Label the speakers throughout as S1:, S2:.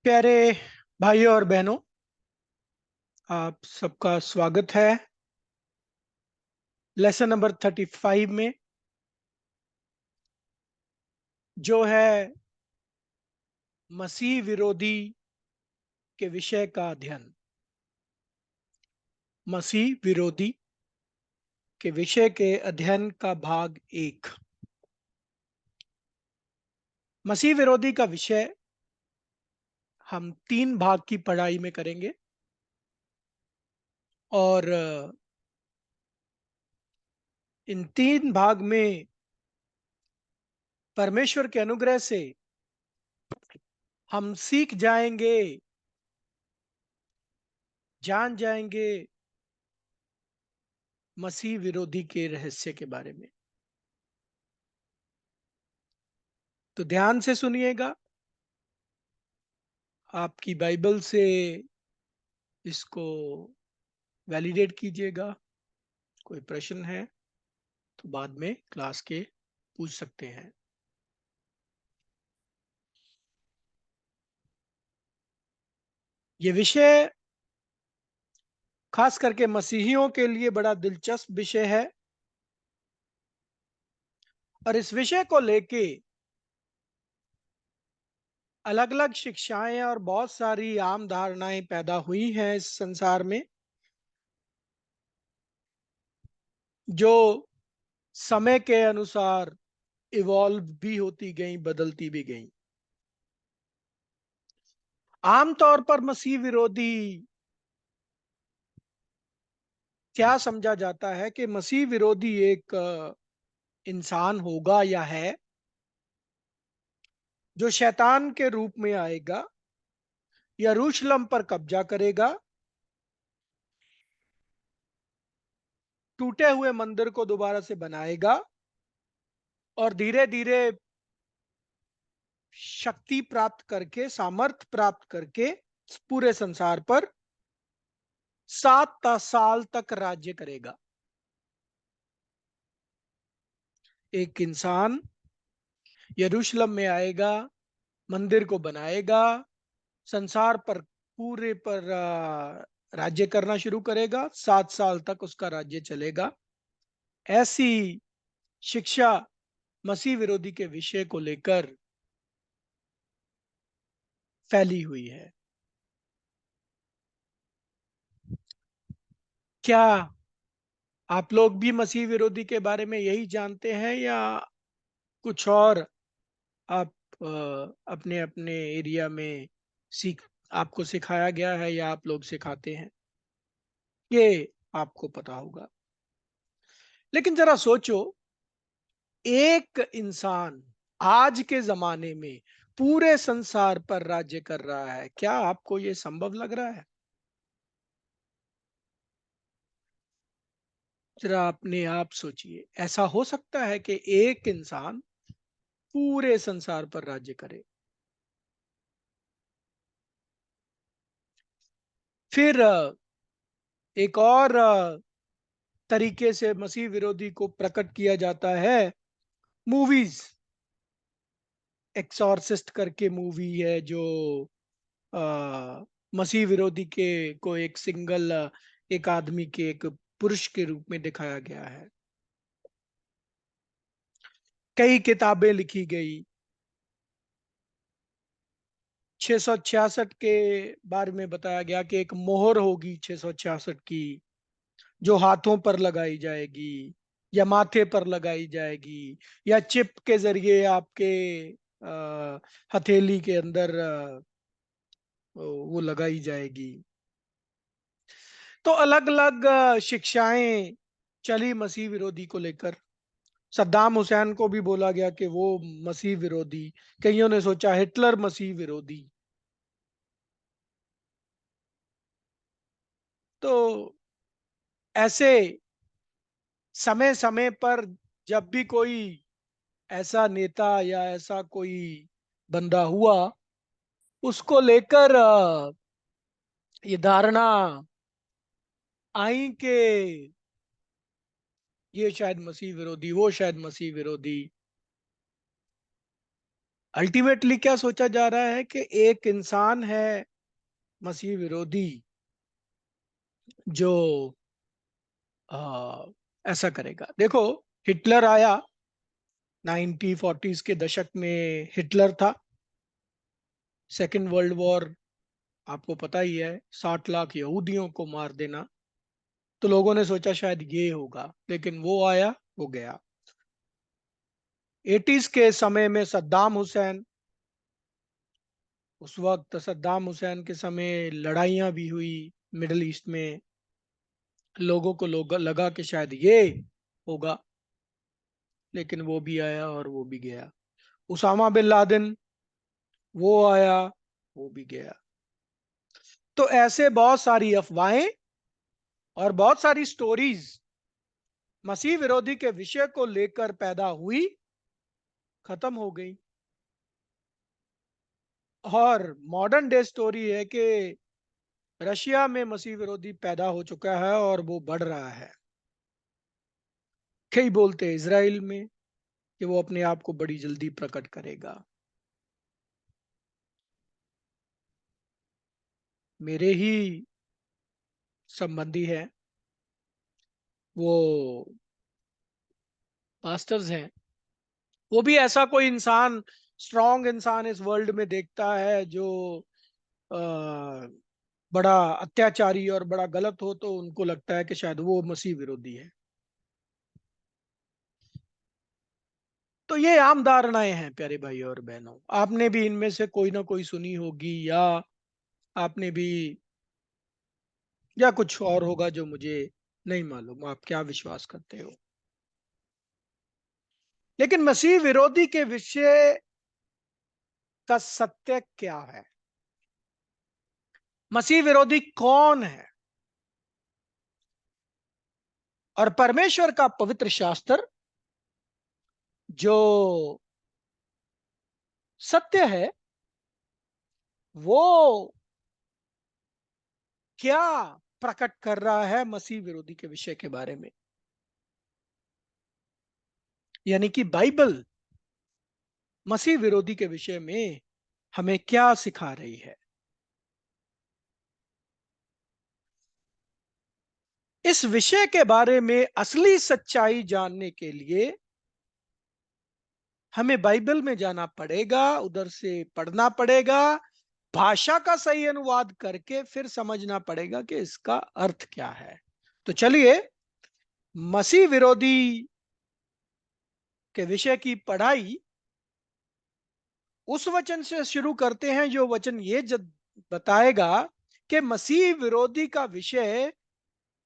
S1: प्यारे भाइयों और बहनों, आप सबका स्वागत है लेसन नंबर 35 में, जो है मसीह विरोधी के विषय का अध्ययन। मसीह विरोधी के विषय के अध्ययन का भाग 1। मसीह विरोधी का विषय हम 3 भाग की पढ़ाई में करेंगे और इन 3 भाग में परमेश्वर के अनुग्रह से हम सीख जाएंगे, जान जाएंगे मसीह विरोधी के रहस्य के बारे में। तो ध्यान से सुनिएगा, आपकी बाइबल से इसको वैलिडेट कीजिएगा। कोई प्रश्न है तो बाद में क्लास के पूछ सकते हैं। ये विषय खास करके मसीहियों के लिए बड़ा दिलचस्प विषय है और इस विषय को लेके अलग अलग शिक्षाएं और बहुत सारी आम धारणाएं पैदा हुई हैं इस संसार में, जो समय के अनुसार इवॉल्व भी होती गई, बदलती भी गई। आमतौर पर मसीह विरोधी क्या समझा जाता है कि मसीह विरोधी एक इंसान होगा या है जो शैतान के रूप में आएगा, यरूशलेम पर कब्जा करेगा, टूटे हुए मंदिर को दोबारा से बनाएगा और धीरे धीरे शक्ति प्राप्त करके, सामर्थ्य प्राप्त करके पूरे संसार पर 7 साल तक राज्य करेगा। एक इंसान यरूशलेम में आएगा, मंदिर को बनाएगा, संसार पर पूरे पर राज्य करना शुरू करेगा। 7 साल तक उसका राज्य चलेगा। ऐसी शिक्षा मसीह विरोधी के विषय को लेकर फैली हुई है। क्या आप लोग भी मसीह विरोधी के बारे में यही जानते हैं या कुछ और आप अपने अपने एरिया में सीख आपको सिखाया गया है या आप लोग सिखाते हैं, ये आपको पता होगा। लेकिन जरा सोचो, एक इंसान आज के जमाने में पूरे संसार पर राज्य कर रहा है। क्या आपको यह संभव लग रहा है? जरा अपने आप सोचिए, ऐसा हो सकता है कि एक इंसान पूरे संसार पर राज्य करे? फिर एक और तरीके से मसीह विरोधी को प्रकट किया जाता है मूवीज। एक्सॉर्सिस्ट करके मूवी है जो मसीह विरोधी के को एक सिंगल एक आदमी के, एक पुरुष के रूप में दिखाया गया है। कई किताबें लिखी गई। 666 के बारे में बताया गया कि एक मोहर होगी 666 की, जो हाथों पर लगाई जाएगी या माथे पर लगाई जाएगी या चिप के जरिए आपके हथेली के अंदर वो लगाई जाएगी। तो अलग अलग शिक्षाएं चली मसीह विरोधी को लेकर। सद्दाम हुसैन को भी बोला गया कि वो मसीह विरोधी। कईयों ने सोचा हिटलर मसीह विरोधी। तो ऐसे समय समय पर जब भी कोई ऐसा नेता या ऐसा कोई बंदा हुआ, उसको लेकर ये धारणा आई कि ये शायद मसीह विरोधी, वो शायद मसीह विरोधी। अल्टीमेटली क्या सोचा जा रहा है कि एक इंसान है मसीह विरोधी जो आ, ऐसा करेगा। देखो, हिटलर आया 1940s के दशक में। हिटलर था। सेकेंड वर्ल्ड वॉर आपको पता ही है, 60 लाख यहूदियों को मार देना। तो लोगों ने सोचा शायद ये होगा, लेकिन वो आया, वो गया। 80s के समय में सद्दाम हुसैन, उस वक्त सद्दाम हुसैन के समय लड़ाइयां भी हुई मिडल ईस्ट में। लोगों को लगा कि शायद ये होगा, लेकिन वो भी आया और वो भी गया। उसामा बिन लादेन, वो आया, वो भी गया। तो ऐसे बहुत सारी अफवाहें और बहुत सारी स्टोरीज मसीह विरोधी के विषय को लेकर पैदा हुई, खत्म हो गई। और मॉडर्न डे स्टोरी है कि रशिया में मसीह विरोधी पैदा हो चुका है और वो बढ़ रहा है। कई बोलते हैं इजराइल में कि वो अपने आप को बड़ी जल्दी प्रकट करेगा। मेरे ही संबंधी हैं, वो पास्टर्स हैं। वो भी ऐसा कोई इंसान, स्ट्रांग इंसान इस वर्ल्ड में देखता है जो आ, बड़ा अत्याचारी और बड़ा गलत हो, तो उनको लगता है कि शायद वो मसीह विरोधी है। तो ये आम धारणाएं हैं प्यारे भाई और बहनों। आपने भी इनमें से कोई ना कोई सुनी होगी, या आपने भी, या कुछ और होगा जो मुझे नहीं मालूम। आप क्या विश्वास करते हो? लेकिन मसीह विरोधी के विषय का सत्य क्या है? मसीह विरोधी कौन है? और परमेश्वर का पवित्र शास्त्र जो सत्य है, वो क्या प्रकट कर रहा है मसीह विरोधी के विषय के बारे में? यानी कि बाइबल मसीह विरोधी के विषय में हमें क्या सिखा रही है? इस विषय के बारे में असली सच्चाई जानने के लिए हमें बाइबल में जाना पड़ेगा, उधर से पढ़ना पड़ेगा, भाषा का सही अनुवाद करके फिर समझना पड़ेगा कि इसका अर्थ क्या है। तो चलिए, मसीह विरोधी के विषय की पढ़ाई उस वचन से शुरू करते हैं जो वचन ये बताएगा कि मसीह विरोधी का विषय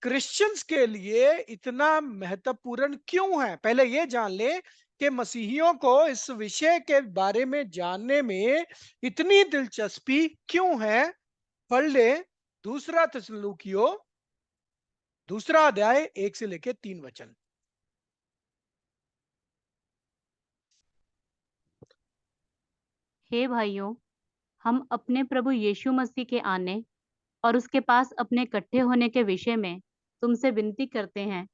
S1: क्रिश्चियंस के लिए इतना महत्वपूर्ण क्यों है। पहले ये जान ले कि मसीहियों को इस विषय के बारे में जानने में इतनी दिलचस्पी क्यों है। पढ़ ले दूसरा थिस्सलुनीकियों, दूसरा अध्याय 1 से लेकर 3 वचन।
S2: हे भाइयों, हम अपने प्रभु यीशु मसीह के आने और उसके पास अपने इकट्ठे होने के विषय में तुमसे विनती करते हैं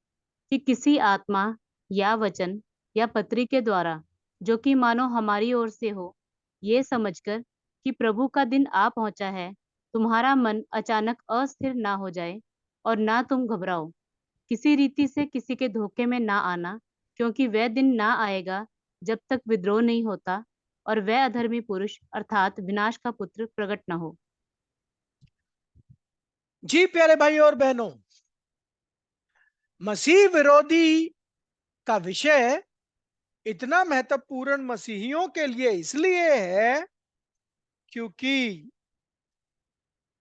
S2: कि किसी आत्मा या वचन या पत्री के द्वारा, जो कि मानो हमारी ओर से हो, ये समझकर कि प्रभु का दिन आ पहुंचा है, तुम्हारा मन अचानक अस्थिर ना हो जाए और ना तुम घबराओ। किसी रीति से किसी के धोखे में ना आना, क्योंकि वह दिन ना आएगा जब तक विद्रोह नहीं होता और वह अधर्मी पुरुष अर्थात विनाश का पुत्र प्रकट न हो।
S1: जी प्यारे भाई और बहनों, मसीह विरोधी का विषय इतना महत्वपूर्ण मसीहियों के लिए इसलिए है क्योंकि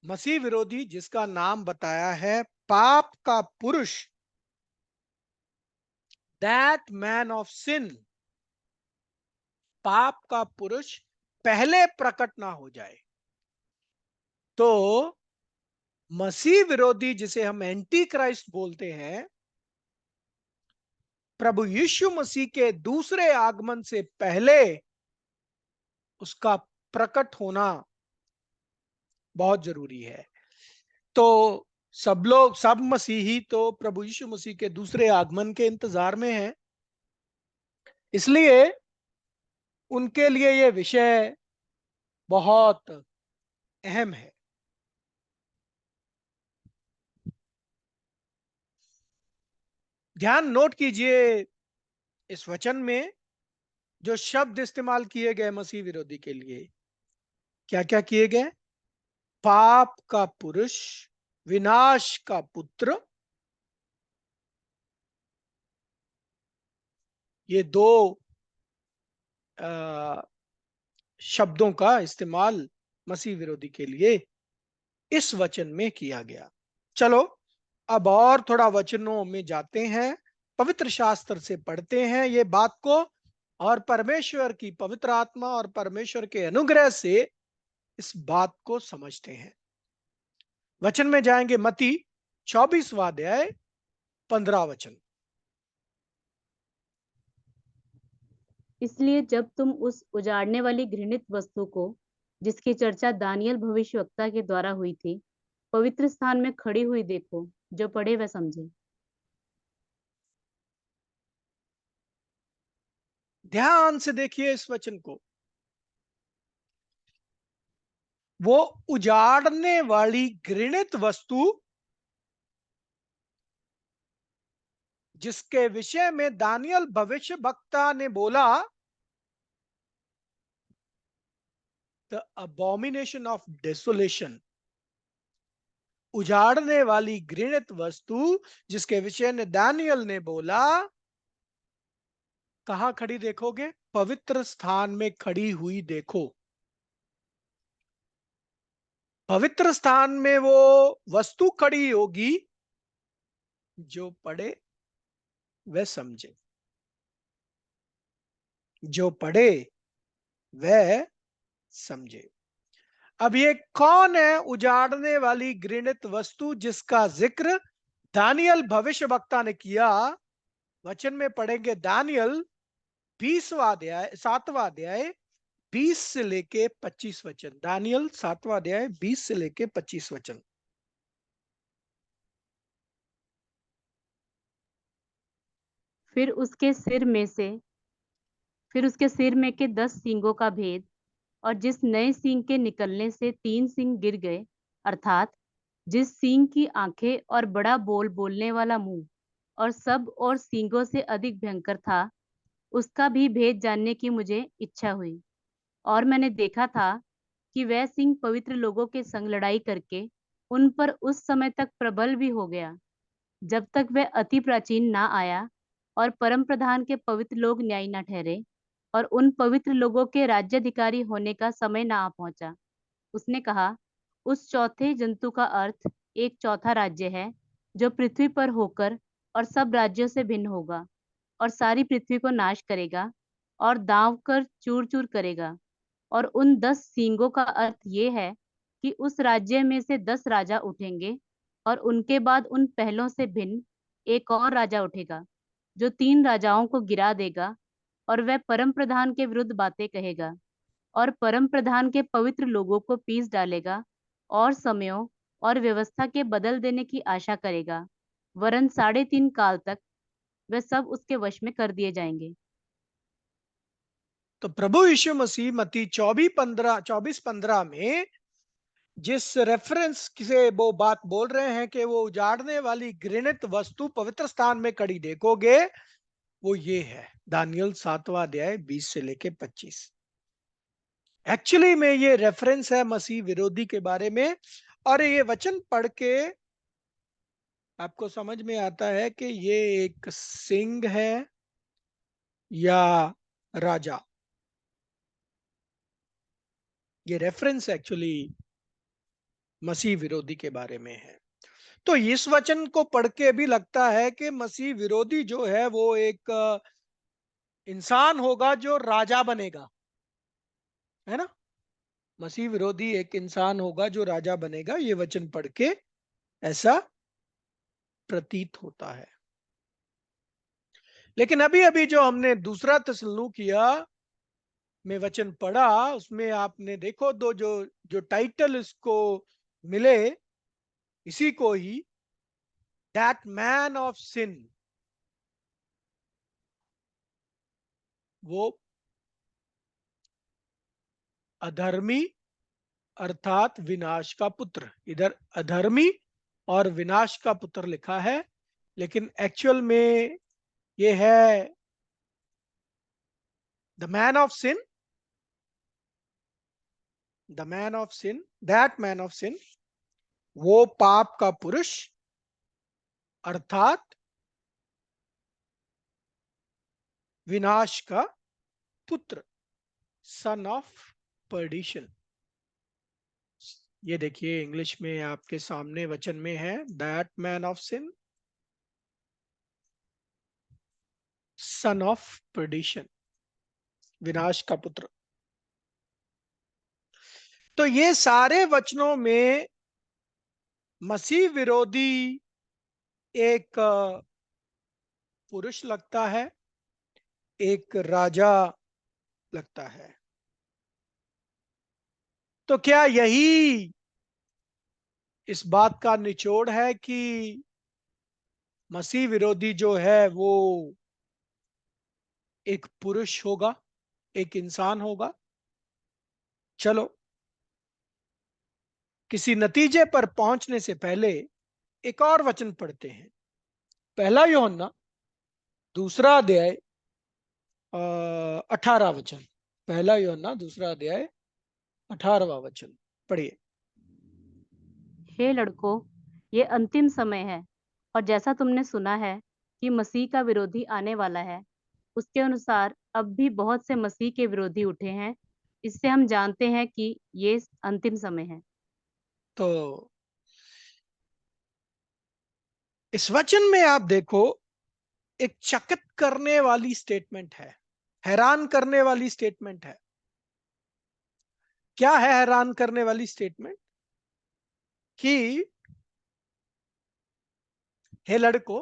S1: मसीह विरोधी, जिसका नाम बताया है पाप का पुरुष, दैट मैन ऑफ सिन, पाप का पुरुष पहले प्रकट ना हो जाए। तो मसीह विरोधी, जिसे हम एंटी क्राइस्ट बोलते हैं, प्रभु यीशु मसीह के दूसरे आगमन से पहले उसका प्रकट होना बहुत जरूरी है। तो सब लोग, सब मसीही तो प्रभु यीशु मसीह के दूसरे आगमन के इंतजार में हैं। इसलिए उनके लिए ये विषय बहुत अहम है। ध्यान नोट कीजिए, इस वचन में जो शब्द इस्तेमाल किए गए मसीह विरोधी के लिए, क्या क्या किए गए? पाप का पुरुष, विनाश का पुत्र, ये दो अ, शब्दों का इस्तेमाल मसीह विरोधी के लिए इस वचन में किया गया। चलो अब और थोड़ा वचनों में जाते हैं, पवित्र शास्त्र से पढ़ते हैं ये बात को, और परमेश्वर की पवित्र आत्मा और परमेश्वर के अनुग्रह से इस बात को समझते हैं। वचन में जाएंगे, मत्ती 24वां अध्याय 15 वचन।
S2: इसलिए जब तुम उस उजाड़ने वाली घृणित वस्तु को, जिसकी चर्चा दानियल भविष्यवक्ता के द्वारा हुई थी, पवित्र स्थान में खड़ी हुई देखो, जो पढ़े वह समझे।
S1: ध्यान से देखिए इस वचन को। वो उजाड़ने वाली घृणित वस्तु जिसके विषय में दानियल भविष्य वक्ता ने बोला, द अबोमिनेशन ऑफ डेसोलेशन, उजाड़ने वाली घृणित वस्तु जिसके विषय में दानियल ने बोला, कहां खड़ी देखोगे? पवित्र स्थान में खड़ी हुई देखो। पवित्र स्थान में वो वस्तु खड़ी होगी, जो पढ़े वह समझे, जो पढ़े वह समझे। अब ये कौन है उजाड़ने वाली घृणित वस्तु जिसका जिक्र दानियल भविष्यवक्ता ने किया? वचन में पढ़ेंगे, दानियल 20वां अध्याय 7वां अध्याय 20 से लेके 25 वचन। दानियल 7वां अध्याय 20 से लेके 25 वचन।
S2: फिर उसके सिर में से फिर उसके सिर में के 10 सींगों का भेद, और जिस नए सींग के निकलने से 3 सींग गिर गए, अर्थात जिस सींग की आंखें और बड़ा बोल बोलने वाला मुंह और सब और सींगों से अधिक भयंकर था, उसका भी भेद जानने की मुझे इच्छा हुई। और मैंने देखा था कि वह सिंह पवित्र लोगों के संग लड़ाई करके उन पर उस समय तक प्रबल भी हो गया, जब तक वह अति प्राचीन ना आया और परम प्रधान के पवित्र लोग न्यायी ना ठहरे, और उन पवित्र लोगों के राज्याधिकारी होने का समय ना आ पहुंचा। उसने कहा, उस चौथे जंतु का अर्थ एक चौथा राज्य है, जो पृथ्वी पर होकर और सब राज्यों से भिन्न होगा, और सारी पृथ्वी को नाश करेगा और दांव कर चूर चूर करेगा। और उन 10 सींगों का अर्थ ये है कि उस राज्य में से 10 राजा उठेंगे, और उनके बाद उन पहलों से भिन्न एक और राजा उठेगा, जो 3 राजाओं को गिरा देगा, और वह परम प्रधान के विरुद्ध बातें कहेगा, और परम प्रधान के पवित्र लोगों को पीस डालेगा, और समयों और व्यवस्था के बदल देने की आशा करेगा, वरन 3.5 काल तक वे सब उसके वश में कर दिए जाएंगे।
S1: तो प्रभु यीशु मसीह मत्ती 24:15 में जिस रेफरेंस से वो बात बोल रहे हैं कि वो उजाड़ने वाली घृणित वस्तु पवित्र स्थान में खड़ी देखोगे, वो ये है, दानियल 7वां अध्याय 20 से लेके 25। एक्चुअली में ये रेफरेंस है मसीह विरोधी के बारे में, और ये वचन पढ़ के आपको समझ में आता है कि ये एक सिंह है या राजा। ये रेफरेंस एक्चुअली मसीह विरोधी के बारे में है। तो इस वचन को पढ़ के भी लगता है कि मसीह विरोधी जो है वो एक इंसान होगा जो राजा बनेगा, है ना? मसीह विरोधी एक इंसान होगा जो राजा बनेगा, ये वचन पढ़ के ऐसा प्रतीत होता है। लेकिन अभी अभी जो हमने दूसरा थिस्सलुनीकियों में वचन पढ़ा, उसमें आपने देखो दो जो जो टाइटल इसको मिले, इसी को ही, दैट मैन ऑफ सिन, वो अधर्मी अर्थात विनाश का पुत्र। इधर अधर्मी और विनाश का पुत्र लिखा है, लेकिन एक्चुअल में ये है the man of sin, the man of sin, that man of sin, वो पाप का पुरुष अर्थात विनाश का पुत्र, सन ऑफ पर्डिशन। ये देखिए इंग्लिश में आपके सामने वचन में है, that man of sin, son of perdition, विनाश का पुत्र। तो ये सारे वचनों में मसीह विरोधी एक पुरुष लगता है, एक राजा लगता है। तो क्या यही इस बात का निचोड़ है कि मसीह विरोधी जो है वो एक पुरुष होगा, एक इंसान होगा? चलो किसी नतीजे पर पहुंचने से पहले एक और वचन पढ़ते हैं। पहला यूहन्ना दूसरा अध्याय 18 वचन। पहला यूहन्ना दूसरा अध्याय 18वां वचन पढ़िए।
S2: हे लड़कों, ये अंतिम समय है, और जैसा तुमने सुना है कि मसीह का विरोधी आने वाला है, उसके अनुसार अब भी बहुत से मसीह के विरोधी उठे हैं। इससे हम जानते हैं कि ये अंतिम समय है।
S1: तो इस वचन में आप देखो, एक चकित करने वाली स्टेटमेंट है, हैरान करने वाली स्टेटमेंट है। क्या है हैरान करने वाली स्टेटमेंट? कि हे लड़को,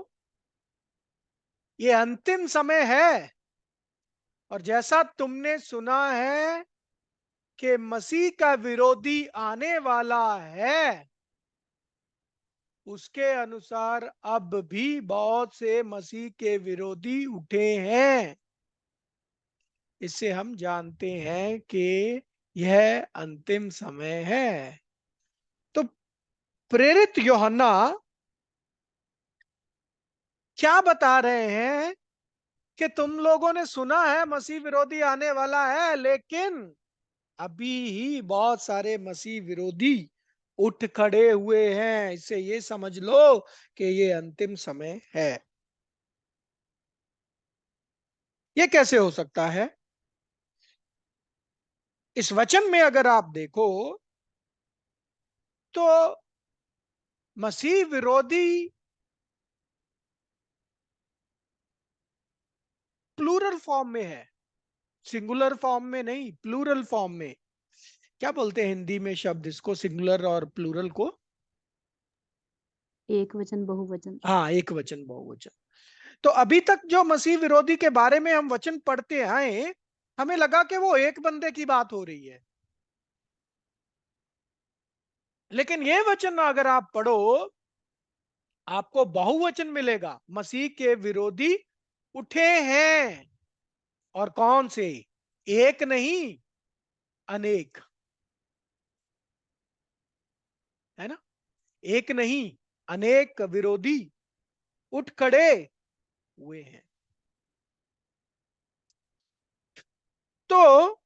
S1: ये अंतिम समय है, और जैसा तुमने सुना है कि मसीह का विरोधी आने वाला है, उसके अनुसार अब भी बहुत से मसीह के विरोधी उठे हैं। इससे हम जानते हैं कि यह अंतिम समय है। तो प्रेरित यूहन्ना क्या बता रहे हैं कि तुम लोगों ने सुना है मसीह विरोधी आने वाला है, लेकिन अभी ही बहुत सारे मसीह विरोधी उठ खड़े हुए हैं। इससे ये समझ लो कि ये अंतिम समय है। ये कैसे हो सकता है? इस वचन में अगर आप देखो तो मसीह विरोधी प्लूरल फॉर्म में है, सिंगुलर फॉर्म में नहीं, प्लूरल फॉर्म में। क्या बोलते हैं हिंदी में शब्द इसको, सिंगुलर और प्लूरल को?
S2: एक वचन, बहुवचन।
S1: हाँ, एक वचन बहुवचन। तो अभी तक जो मसीह विरोधी के बारे में हम वचन पढ़ते आए, हमें लगा कि वो एक बंदे की बात हो रही है। लेकिन ये वचन अगर आप पढ़ो, आपको बहुवचन मिलेगा। मसीह के विरोधी उठे हैं, और कौन से? एक नहीं, अनेक। है ना? एक नहीं, अनेक विरोधी उठ खड़े हुए हैं। तो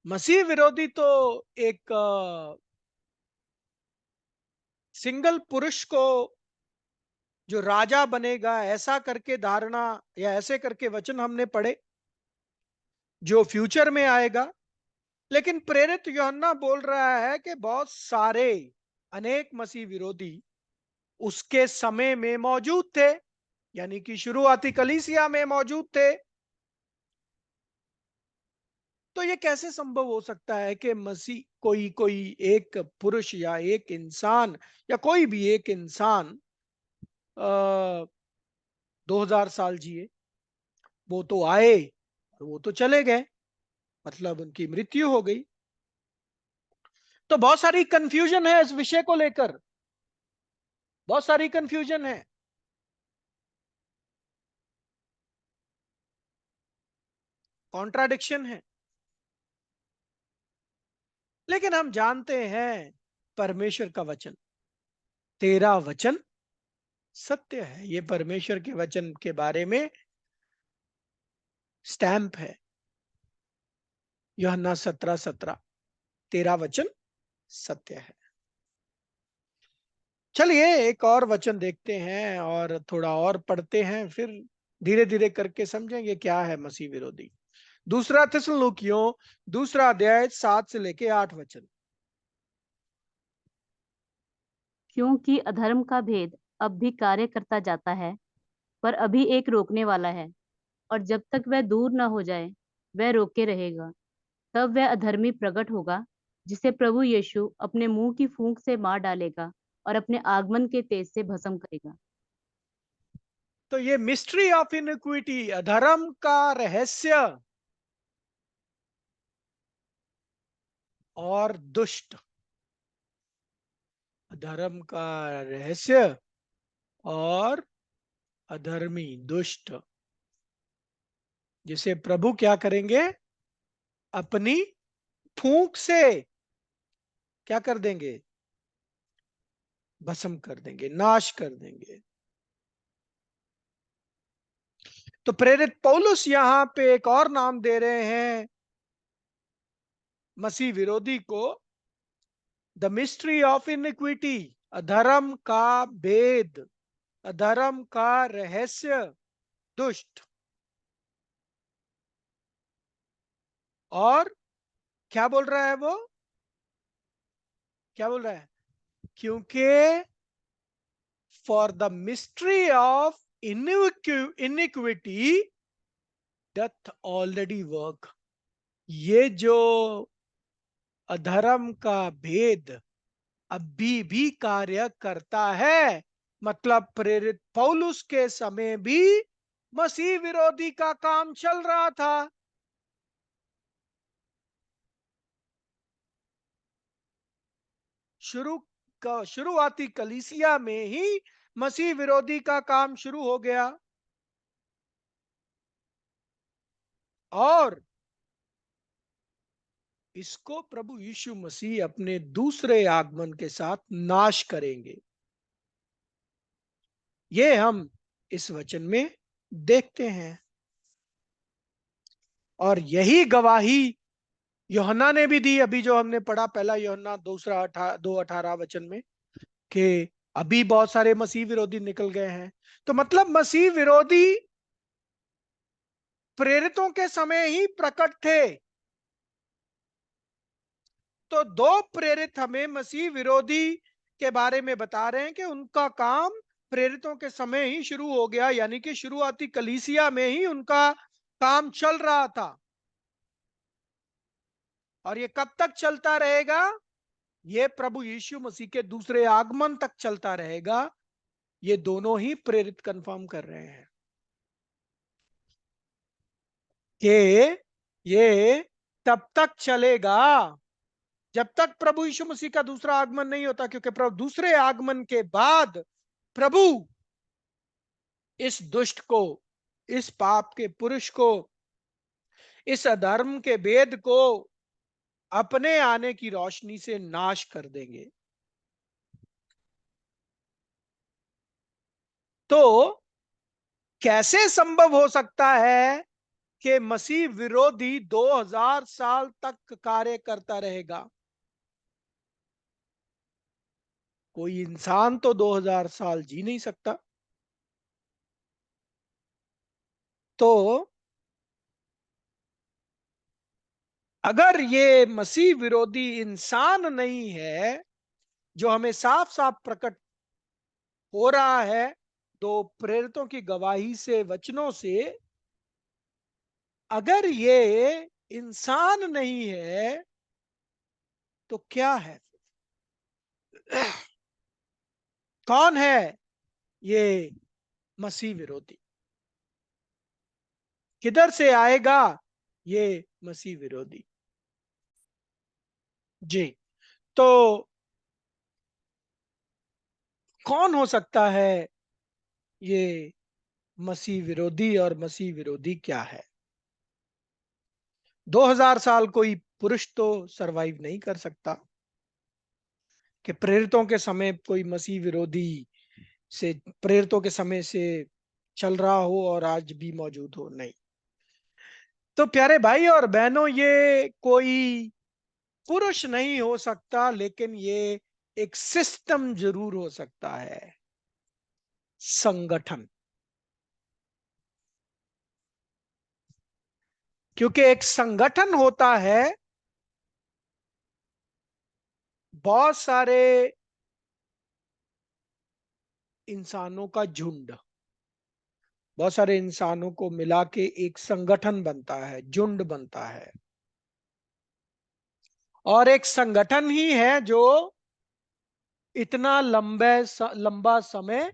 S1: मसीह विरोधी तो एक सिंगल पुरुष को जो राजा बनेगा ऐसा करके धारणा, या ऐसे करके वचन हमने पढ़े, जो फ्यूचर में आएगा। लेकिन प्रेरित यूहन्ना बोल रहा है कि बहुत सारे, अनेक मसीह विरोधी उसके समय में मौजूद थे, यानी कि शुरुआती कलीसिया में मौजूद थे। तो ये कैसे संभव हो सकता है कि मसीह, कोई कोई एक पुरुष या एक इंसान, या कोई भी एक इंसान 2000 साल जिए? वो तो आए और वो तो चले गए, मतलब उनकी मृत्यु हो गई। तो बहुत सारी कंफ्यूजन है इस विषय को लेकर, बहुत सारी कंफ्यूजन है। कॉन्ट्राडिक्शन है। लेकिन हम जानते हैं परमेश्वर का वचन, तेरा वचन सत्य है, ये परमेश्वर के वचन के बारे में स्टैंप है। यूहन्ना 17:17, तेरा वचन सत्य है। चलिए एक और वचन देखते हैं और थोड़ा और पढ़ते हैं, फिर धीरे धीरे करके समझेंगे क्या है मसीह विरोधी। दूसरा थिस्सलुनीकियों, दूसरा अध्याय 7 से लेके 8 वचन।
S2: क्योंकि अधर्म का भेद अब भी कार्य करता जाता है, पर अभी एक रोकने वाला है, और जब तक वह दूर न हो जाए वह रोके रहेगा। तब वह अधर्मी प्रकट होगा, जिसे प्रभु यीशु अपने मुंह की फूंक से मार डालेगा और अपने आगमन के तेज से भस्म करेगा।
S1: तो ये मिस्ट्री ऑफ इनिक्विटी, अधर्म का रहस्य और दुष्ट, अधर्म का रहस्य और अधर्मी दुष्ट, जिसे प्रभु क्या करेंगे, अपनी फूंक से क्या कर देंगे, भस्म कर देंगे, नाश कर देंगे। तो प्रेरित पौलुस यहां पे एक और नाम दे रहे हैं मसीह विरोधी को, द मिस्ट्री ऑफ इनिक्विटी, अधर्म का भेद, अधर्म का रहस्य, दुष्ट। और क्या बोल रहा है वो, क्या बोल रहा है, क्योंकि for the mystery of iniquity doth already work, ये जो अधर्म का भेद अभी भी कार्य करता है। मतलब प्रेरित पौलुस के समय भी मसीह विरोधी का काम चल रहा था। शुरुआती कलीसिया में ही मसीह विरोधी का काम शुरू हो गया, और इसको प्रभु यीशु मसीह अपने दूसरे आगमन के साथ नाश करेंगे। ये हम इस वचन में देखते हैं, और यही गवाही यूहन्ना ने भी दी, अभी जो हमने पढ़ा पहला यूहन्ना 2:18 वचन में, कि अभी बहुत सारे मसीह विरोधी निकल गए हैं। तो मतलब मसीह विरोधी प्रेरितों के समय ही प्रकट थे। तो दो प्रेरित हमें मसीह विरोधी के बारे में बता रहे हैं कि उनका काम प्रेरितों के समय ही शुरू हो गया, यानी कि शुरुआती कलीसिया में ही उनका काम चल रहा था। और ये कब तक चलता रहेगा, ये प्रभु यीशु मसीह के दूसरे आगमन तक चलता रहेगा। ये दोनों ही प्रेरित कंफर्म कर रहे हैं कि ये तब तक चलेगा जब तक प्रभु यीशु मसीह का दूसरा आगमन नहीं होता, क्योंकि प्रभु दूसरे आगमन के बाद प्रभु इस दुष्ट को, इस पाप के पुरुष को, इस अधर्म के भेद को अपने आने की रोशनी से नाश कर देंगे। तो कैसे संभव हो सकता है कि मसीह विरोधी 2000 साल तक कार्य करता रहेगा? कोई इंसान तो 2000 साल जी नहीं सकता। तो अगर ये मसीह विरोधी इंसान नहीं है, जो हमें साफ साफ प्रकट हो रहा है दो प्रेरितों की गवाही से, वचनों से, अगर ये इंसान नहीं है तो क्या है, कौन है ये मसीह विरोधी, किधर से आएगा ये मसीह विरोधी? जी, तो कौन हो सकता है ये मसीह विरोधी, और मसीह विरोधी क्या है? 2000 साल कोई पुरुष तो सरवाइव नहीं कर सकता कि प्रेरितों के समय कोई मसीह विरोधी से, प्रेरितों के समय से चल रहा हो और आज भी मौजूद हो, नहीं। तो प्यारे भाई और बहनों, ये कोई पुरुष नहीं हो सकता, लेकिन ये एक सिस्टम जरूर हो सकता है, संगठन। क्योंकि एक संगठन होता है, बहुत सारे इंसानों का झुंड, बहुत सारे इंसानों को मिला के एक संगठन बनता है, झुंड बनता है। और एक संगठन ही है जो इतना लंबा समय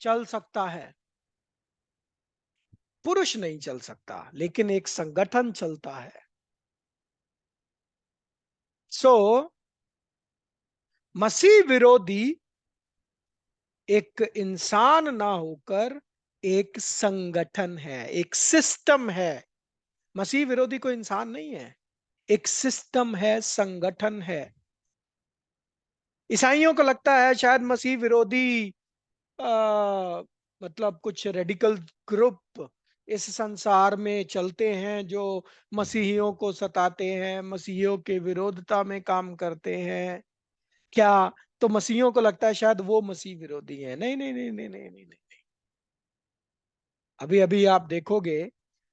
S1: चल सकता है। पुरुष नहीं चल सकता, लेकिन एक संगठन चलता है। सो मसीह विरोधी एक इंसान ना होकर एक संगठन है, एक सिस्टम है। मसीह विरोधी कोई इंसान नहीं है, एक सिस्टम है, संगठन है। ईसाइयों को लगता है शायद मसीह विरोधी मतलब कुछ रेडिकल ग्रुप इस संसार में चलते हैं जो मसीहियों को सताते हैं, मसीहियों के विरोधता में काम करते हैं। क्या? तो मसीहियों को लगता है शायद वो मसीह विरोधी है। नहीं नहीं नहीं नहीं नहीं नहीं नहीं। अभी अभी आप देखोगे,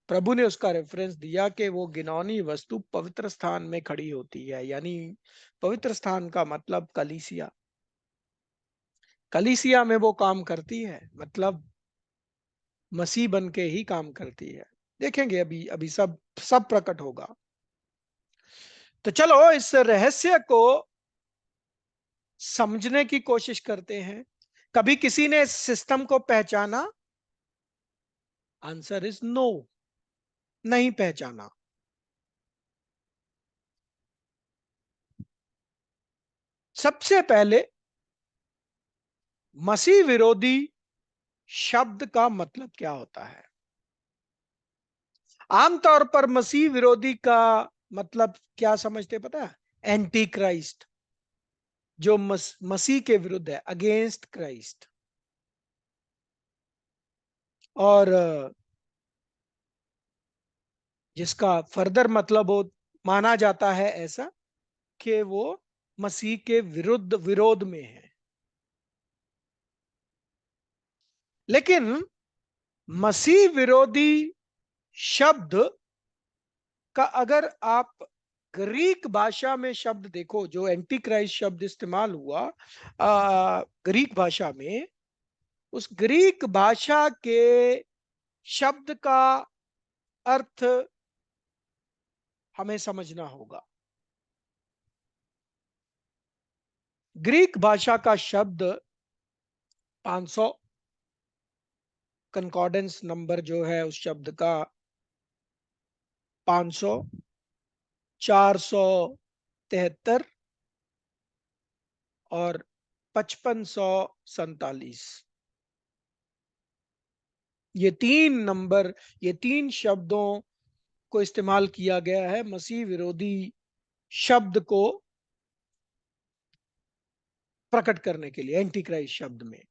S1: प्रभु ने उसका रेफरेंस दिया कि वो घिनौनी वस्तु पवित्र स्थान में खड़ी होती है। यानी पवित्र स्थान का मतलब कलीसिया, कलीसिया में वो काम करती है, मतलब मसीह बन के ही काम करती है। देखेंगे, अभी अभी सब सब प्रकट होगा। तो चलो इस रहस्य को समझने की कोशिश करते हैं। कभी किसी ने इस सिस्टम को पहचाना? आंसर इज नो, नहीं पहचाना। सबसे पहले मसीह विरोधी शब्द का मतलब क्या होता है? आमतौर पर मसीह विरोधी का मतलब क्या समझते, पता है? एंटी क्राइस्ट, जो मसीह के विरुद्ध है, अगेंस्ट क्राइस्ट। और जिसका फर्दर मतलब हो, माना जाता है ऐसा कि वो मसीह के विरुद्ध, विरोध में है। लेकिन मसीह विरोधी शब्द का अगर आप ग्रीक भाषा में शब्द देखो, जो एंटी क्राइस्ट शब्द इस्तेमाल हुआ ग्रीक भाषा में, उस ग्रीक भाषा के शब्द का अर्थ हमें समझना होगा। ग्रीक भाषा का शब्द 500 कंकॉर्डेंस नंबर जो है उस शब्द का 500, 473 और 5547, ये तीन नंबर, ये तीन शब्दों को इस्तेमाल किया गया है मसीह विरोधी शब्द को प्रकट करने के लिए, एंटी क्राइस्ट शब्द में।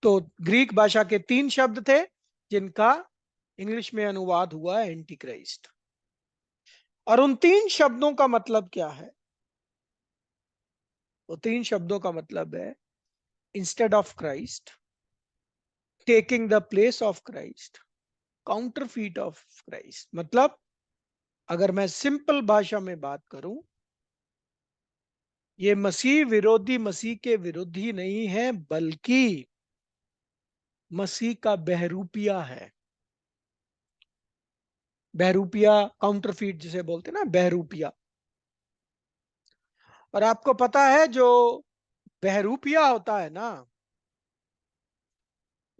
S1: तो ग्रीक भाषा के तीन शब्द थे जिनका इंग्लिश में अनुवाद हुआ एंटी क्राइस्ट। और उन तीन शब्दों का मतलब क्या है? वो तीन शब्दों का मतलब है instead of Christ, taking the place of Christ, counterfeit of Christ. मतलब अगर मैं सिंपल भाषा में बात करूं, ये मसीह विरोधी मसीह के विरुद्ध ही नहीं है, बल्कि मसीह का बहरूपिया है। बहरूपिया, काउंटरफीट जिसे बोलते हैं ना, बहरूपिया। और आपको पता है जो बहरूपिया होता है ना,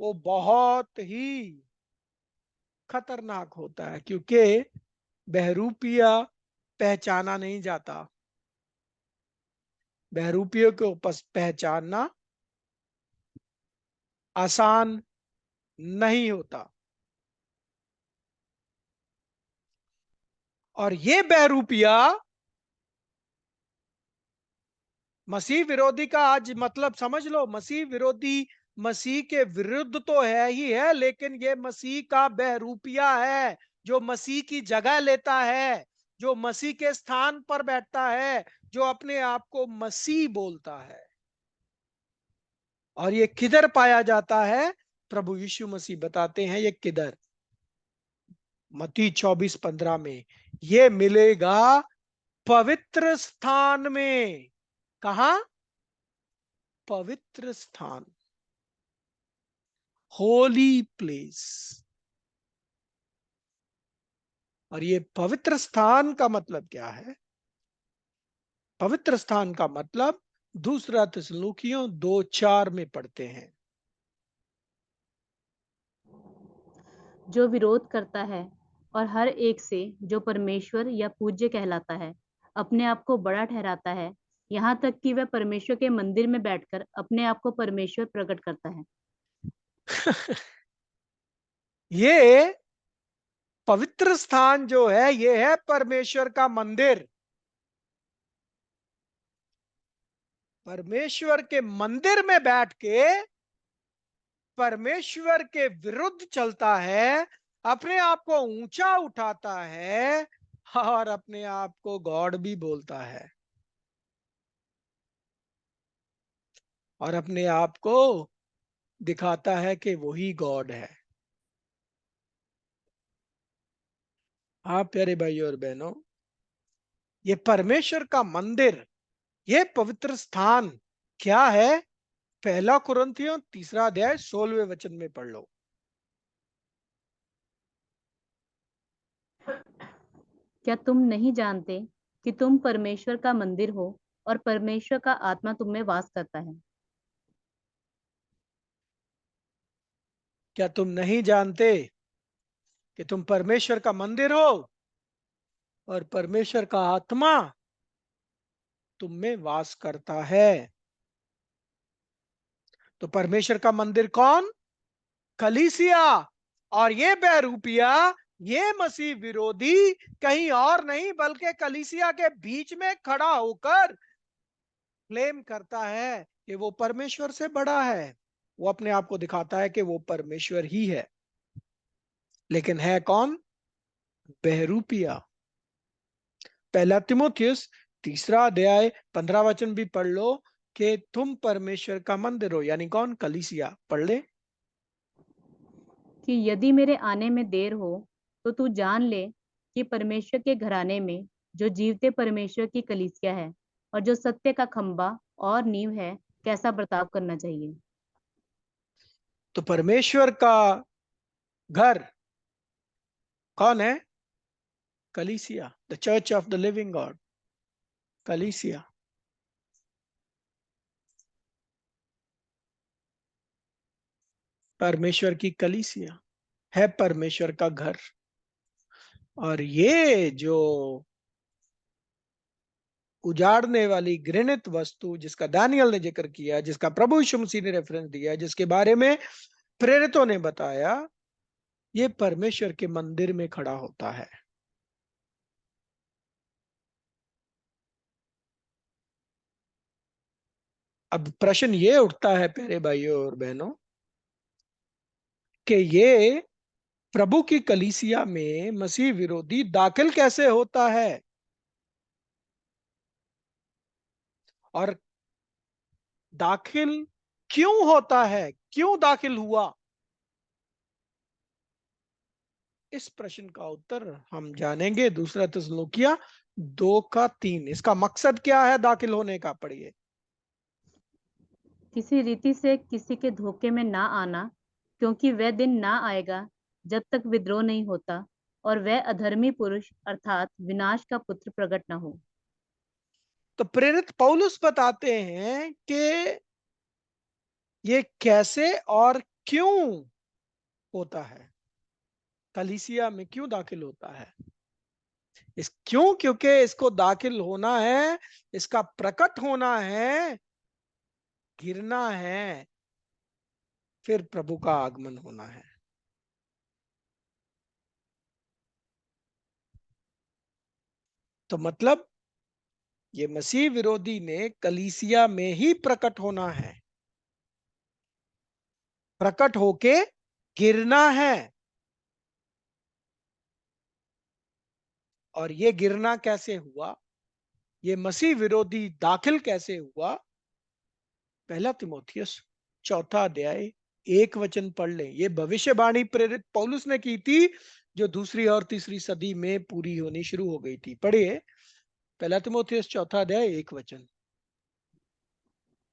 S1: वो बहुत ही खतरनाक होता है, क्योंकि बहरूपिया पहचाना नहीं जाता। बहरूपियों को पहचानना आसान नहीं होता। और ये बहरूपिया मसीह विरोधी का आज मतलब समझ लो। मसीह विरोधी मसीह के विरुद्ध तो है ही है, लेकिन ये मसीह का बहरूपिया है, जो मसीह की जगह लेता है, जो मसीह के स्थान पर बैठता है, जो अपने आप को मसीह बोलता है। और ये किधर पाया जाता है? प्रभु यीशु मसीह बताते हैं ये किधर। मत्ती 24:15 में ये मिलेगा पवित्र स्थान में। कहा? पवित्र स्थान, होली प्लेस। और ये पवित्र स्थान का मतलब क्या है? पवित्र स्थान का मतलब दूसरा थिस्सलुनीकियों 2:4 में पढ़ते हैं।
S2: जो विरोध करता है और हर एक से जो परमेश्वर या पूज्य कहलाता है अपने आप को बड़ा ठहराता है, यहाँ तक कि वह परमेश्वर के मंदिर में बैठकर अपने आप को परमेश्वर प्रकट करता है।
S1: ये पवित्र स्थान जो है, ये है परमेश्वर का मंदिर। परमेश्वर के मंदिर में बैठ के परमेश्वर के विरुद्ध चलता है, अपने आप को ऊंचा उठाता है, और अपने आप को गॉड भी बोलता है, और अपने आप को दिखाता है कि वही गॉड है। हाँ प्यारे भाइयों और बहनों, ये परमेश्वर का मंदिर, ये पवित्र स्थान क्या है? पहला कुरिन्थियों 3 अध्याय 16वें वचन में पढ़ लो।
S2: क्या तुम नहीं जानते कि तुम परमेश्वर का मंदिर हो और परमेश्वर का आत्मा तुम में वास करता है?
S1: क्या तुम नहीं जानते कि तुम परमेश्वर का मंदिर हो और परमेश्वर का आत्मा तुम में वास करता है? तो परमेश्वर का मंदिर कौन? कलीसिया। और ये बहरूपिया, ये मसीह विरोधी कहीं और नहीं बल्कि कलीसिया के बीच में खड़ा होकर क्लेम करता है कि वो परमेश्वर से बड़ा है। वो अपने आप को दिखाता है कि वो परमेश्वर ही है, लेकिन है कौन? बहरूपिया। पहला तिमोथियुस 3 अध्याय 15 वचन भी पढ़ लो कि तुम परमेश्वर का मंदिर हो, यानी कौन? कलीसिया। पढ़ ले।
S2: कि यदि मेरे आने में देर हो तो तू जान ले कि परमेश्वर के घराने में जो जीवते परमेश्वर की कलीसिया है और जो सत्य का खंबा और नींव है, कैसा बर्ताव करना चाहिए।
S1: तो परमेश्वर का घर कौन है? कलीसिया, the church of the living God. कलीसिया, परमेश्वर की कलीसिया है परमेश्वर का घर। और ये जो उजाड़ने वाली घृणित वस्तु जिसका दानियल ने जिक्र किया, जिसका प्रभु यीशु मसीह ने रेफरेंस दिया, जिसके बारे में प्रेरितों ने बताया, ये परमेश्वर के मंदिर में खड़ा होता है। अब प्रश्न ये उठता है प्यारे भाइयों और बहनों कि ये प्रभु की कलीसिया में मसीह विरोधी दाखिल कैसे होता है, और दाखिल क्यों होता है, क्यों दाखिल हुआ? इस प्रश्न का उत्तर हम जानेंगे दूसरा थिस्सलुनीकियों 2:3। इसका मकसद क्या है दाखिल होने का? पढ़िए।
S2: किसी रीति से किसी के धोखे में ना आना, क्योंकि वह दिन ना आएगा जब तक विद्रोह नहीं होता और वह अधर्मी पुरुष अर्थात विनाश का पुत्र प्रकट न हो।
S1: तो प्रेरित पौलुस बताते हैं कि ये कैसे और क्यों होता है, कलीसिया में क्यों दाखिल होता है। इस क्यों? क्योंकि इसको दाखिल होना है, इसका प्रकट होना है, गिरना है, फिर प्रभु का आगमन होना है। तो मतलब ये मसीह विरोधी ने कलीसिया में ही प्रकट होना है, प्रकट होके गिरना है। और ये गिरना कैसे हुआ, ये मसीह विरोधी दाखिल कैसे हुआ? पहला तिमोथियस चौथा अध्याय 1 वचन पढ़ लें। ये भविष्यवाणी प्रेरित पौलुस ने की थी, जो दूसरी और तीसरी सदी में पूरी होनी शुरू हो गई थी। पढ़िए पहला तिमोथियस चौथा अध्याय 1 वचन।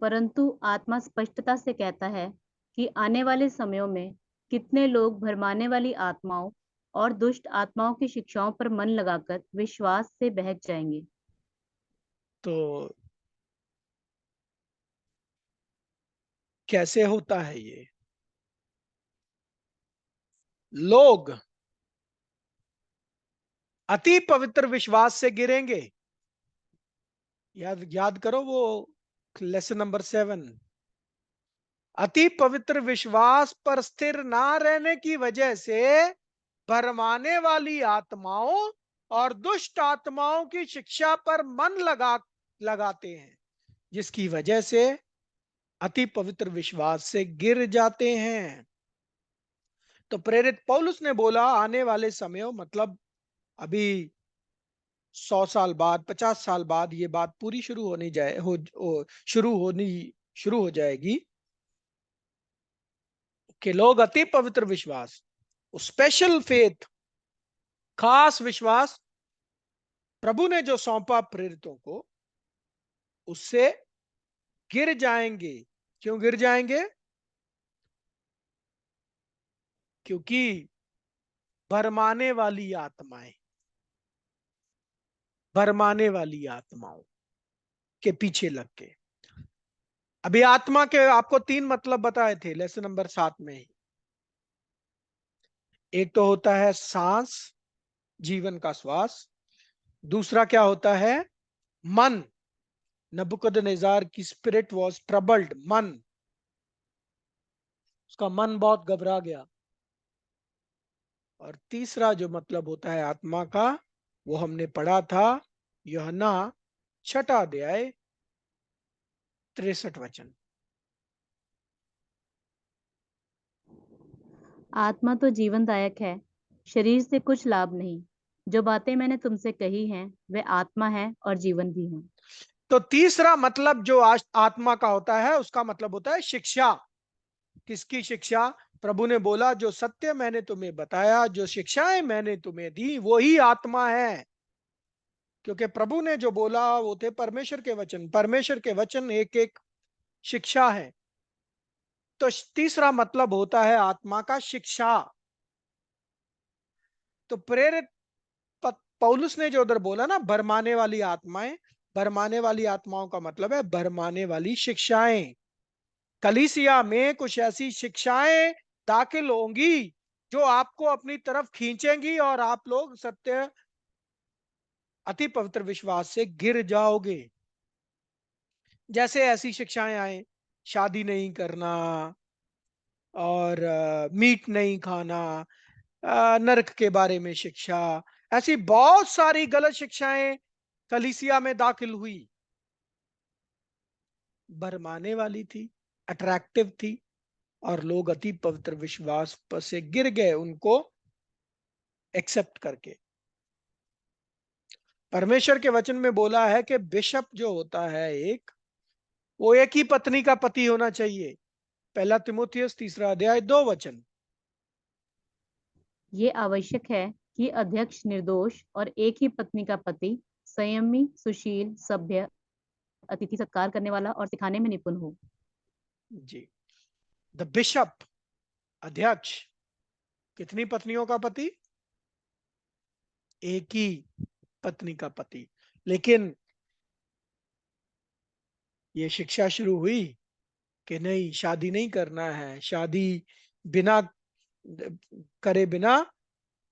S2: परंतु आत्मा स्पष्टता से कहता है कि आने वाले समयों में कितने लोग भरमाने वाली आत्माओं और दुष्ट आत्माओं की शिक्षाओं पर मन लगाकर विश्वास से बहक जाएंगे।
S1: तो कैसे होता है ये? लोग अति पवित्र विश्वास से गिरेंगे। याद याद करो वो लेसन नंबर 7। अति पवित्र विश्वास पर स्थिर ना रहने की वजह से भरमाने वाली आत्माओं और दुष्ट आत्माओं की शिक्षा पर मन लगाते हैं, जिसकी वजह से अति पवित्र विश्वास से गिर जाते हैं। तो प्रेरित पौलुस ने बोला आने वाले समयों, मतलब अभी 100 साल बाद, 50 साल बाद ये बात पूरी शुरू होनी जाए शुरू हो जाएगी कि लोग अति पवित्र विश्वास, स्पेशल फेथ, खास विश्वास प्रभु ने जो सौंपा प्रेरितों को, उससे गिर जाएंगे। क्यों गिर जाएंगे? क्योंकि भरमाने वाली आत्माएं, भरमाने वाली आत्माओं के पीछे लग के। अभी आत्मा के आपको 3 मतलब बताए थे लेसन नंबर 7 में ही। एक तो होता है सांस, जीवन का श्वास। दूसरा क्या होता है? मन। नबूकदनेस्जार की स्पिरिट वॉज ट्रबल्ड, मन, उसका मन बहुत घबरा गया। और तीसरा जो मतलब होता है आत्मा का, वो हमने पढ़ा था यूहन्ना 6 अध्याय 63 वचन।
S2: आत्मा तो जीवनदायक है, शरीर से कुछ लाभ नहीं। जो बातें मैंने तुमसे कही हैं वे आत्मा है और जीवन भी है।
S1: तो तीसरा मतलब जो आत्मा का होता है, उसका मतलब होता है शिक्षा। किसकी शिक्षा? प्रभु ने बोला जो सत्य मैंने तुम्हें बताया, जो शिक्षाएं मैंने तुम्हें दी, वो ही आत्मा है। क्योंकि प्रभु ने जो बोला वो थे परमेश्वर के वचन। परमेश्वर के वचन एक एक शिक्षा है। तो तीसरा मतलब होता है आत्मा का शिक्षा। तो प्रेरित पौलुस ने जो उधर बोला ना, भरमाने वाली आत्माएं, भरमाने वाली आत्माओं का मतलब है भरमाने वाली शिक्षाएं। कलीसिया में कुछ ऐसी शिक्षाएं दाखिल होंगी जो आपको अपनी तरफ खींचेंगी और आप लोग सत्य, अति पवित्र विश्वास से गिर जाओगे। जैसे ऐसी शिक्षाएं आए, शादी नहीं करना, और मीट नहीं खाना, नरक के बारे में शिक्षा, ऐसी बहुत सारी गलत शिक्षाएं कलीसिया में दाखिल हुई। भरमाने वाली थी, अट्रैक्टिव थी, और लोग अति पवित्र विश्वास पर से गिर गए उनको एक्सेप्ट करके। परमेश्वर के वचन में बोला है कि बिशप जो होता है एक, वो एक ही पत्नी का पति होना चाहिए। पहला तिमोथियस 3 अध्याय 2 वचन।
S2: ये आवश्यक है कि अध्यक्ष निर्दोष और एक ही पत्नी का पति, संयमी, सुशील, सभ्य, अतिथि सत्कार करने वाला और सिखाने में निपुण हो।
S1: जी। द बिशप, अध्यक्ष, कितनी पत्नियों का पति? एक ही पत्नी का पति। लेकिन ये शिक्षा शुरू हुई कि नहीं, शादी नहीं करना है, शादी बिना करे बिना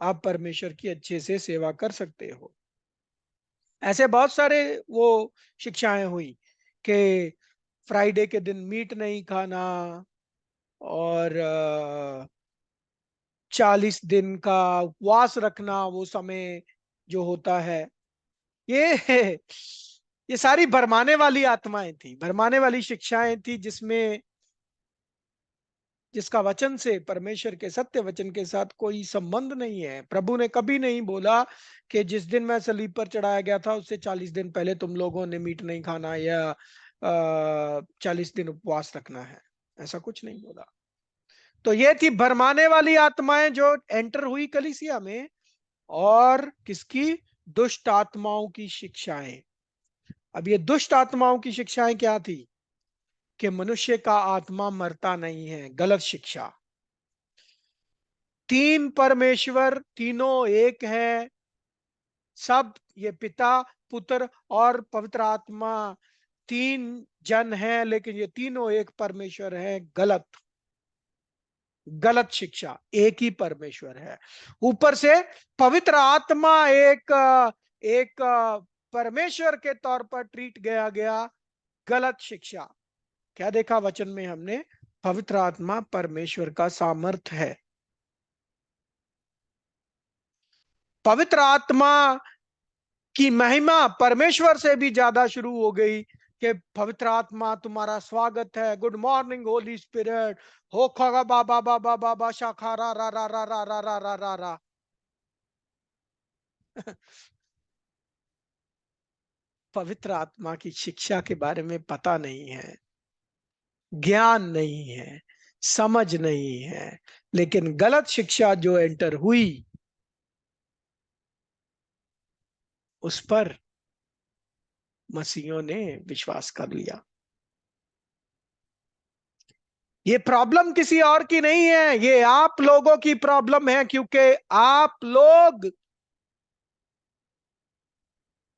S1: आप परमेश्वर की अच्छे से सेवा कर सकते हो। ऐसे बहुत सारे वो शिक्षाएं हुई कि फ्राइडे के दिन मीट नहीं खाना, और 40 दिन का उपवास रखना, वो समय जो होता है। ये ये सारी भरमाने वाली आत्माएं थी, भरमाने वाली शिक्षाएं थी, जिसमें जिसका वचन से, परमेश्वर के सत्य वचन के साथ कोई संबंध नहीं है। प्रभु ने कभी नहीं बोला कि जिस दिन मैं सलीब पर चढ़ाया गया था उससे 40 दिन पहले तुम लोगों ने मीट नहीं खाना या 40 दिन उपवास रखना है। ऐसा कुछ नहीं बोला। तो ये थी भरमाने वाली आत्माएं जो एंटर हुई कलीसिया में, और किसकी? दुष्ट आत्माओं की शिक्षाएं। अब ये दुष्ट आत्माओं की शिक्षाएं क्या थी? कि मनुष्य का आत्मा मरता नहीं है, गलत शिक्षा। तीन परमेश्वर, तीनों एक है, सब ये पिता, पुत्र और पवित्र आत्मा तीन जन हैं, लेकिन ये तीनों एक परमेश्वर है। गलत, गलत शिक्षा। एक ही परमेश्वर है। ऊपर से पवित्र आत्मा एक एक परमेश्वर के तौर पर ट्रीट गया गया। गलत शिक्षा। क्या देखा वचन में हमने? पवित्र आत्मा परमेश्वर का सामर्थ्य है। पवित्र आत्मा की महिमा परमेश्वर से भी ज्यादा शुरू हो गई कि पवित्र आत्मा तुम्हारा स्वागत है, गुड मॉर्निंग होली स्पिरिट, हो खगा बाबा बाबा बाबा शाखा रा रा रा रा रा रा रा रा रा रा। पवित्र आत्मा की शिक्षा के बारे में पता नहीं है, ज्ञान नहीं है, समझ नहीं है। लेकिन गलत शिक्षा जो एंटर हुई, उस पर मसीहियों ने विश्वास कर लिया। ये प्रॉब्लम किसी और की नहीं है, ये आप लोगों की प्रॉब्लम है, क्योंकि आप लोग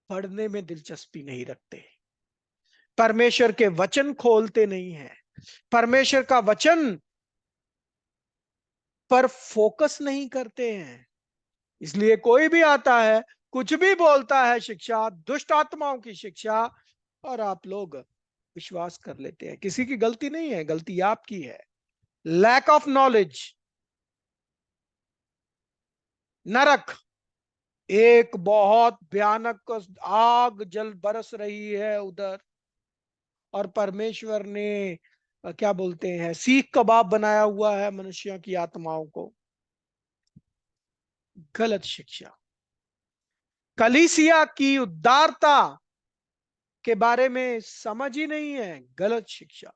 S1: पढ़ने में दिलचस्पी नहीं रखते, परमेश्वर के वचन खोलते नहीं हैं, परमेश्वर का वचन पर फोकस नहीं करते हैं। इसलिए कोई भी आता है, कुछ भी बोलता है, शिक्षा, दुष्ट आत्माओं की शिक्षा, और आप लोग विश्वास कर लेते हैं। किसी की गलती नहीं है, गलती आपकी है। Lack of knowledge. नरक, एक बहुत भयानक आग जल बरस रही है उधर, और परमेश्वर ने क्या बोलते हैं, सीख कबाब बनाया हुआ है मनुष्यों की आत्माओं को। गलत शिक्षा। कलीसिया की उदारता के बारे में समझ ही नहीं है। गलत शिक्षा।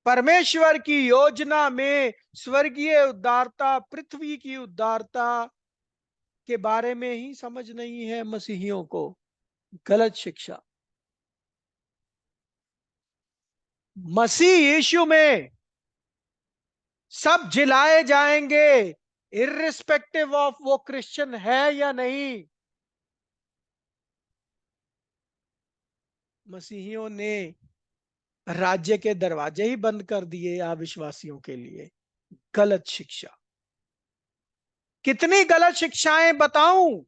S1: परमेश्वर की योजना में स्वर्गीय उदारता, पृथ्वी की उदारता के बारे में ही समझ नहीं है मसीहियों को। गलत शिक्षा। मसीह यीशु में सब जिलाए जाएंगे, इर्रिस्पेक्टिव ऑफ वो क्रिश्चियन है या नहीं। मसीहियों ने राज्य के दरवाजे ही बंद कर दिए अविश्वासियों के लिए। गलत शिक्षा। कितनी गलत शिक्षाएं बताऊं?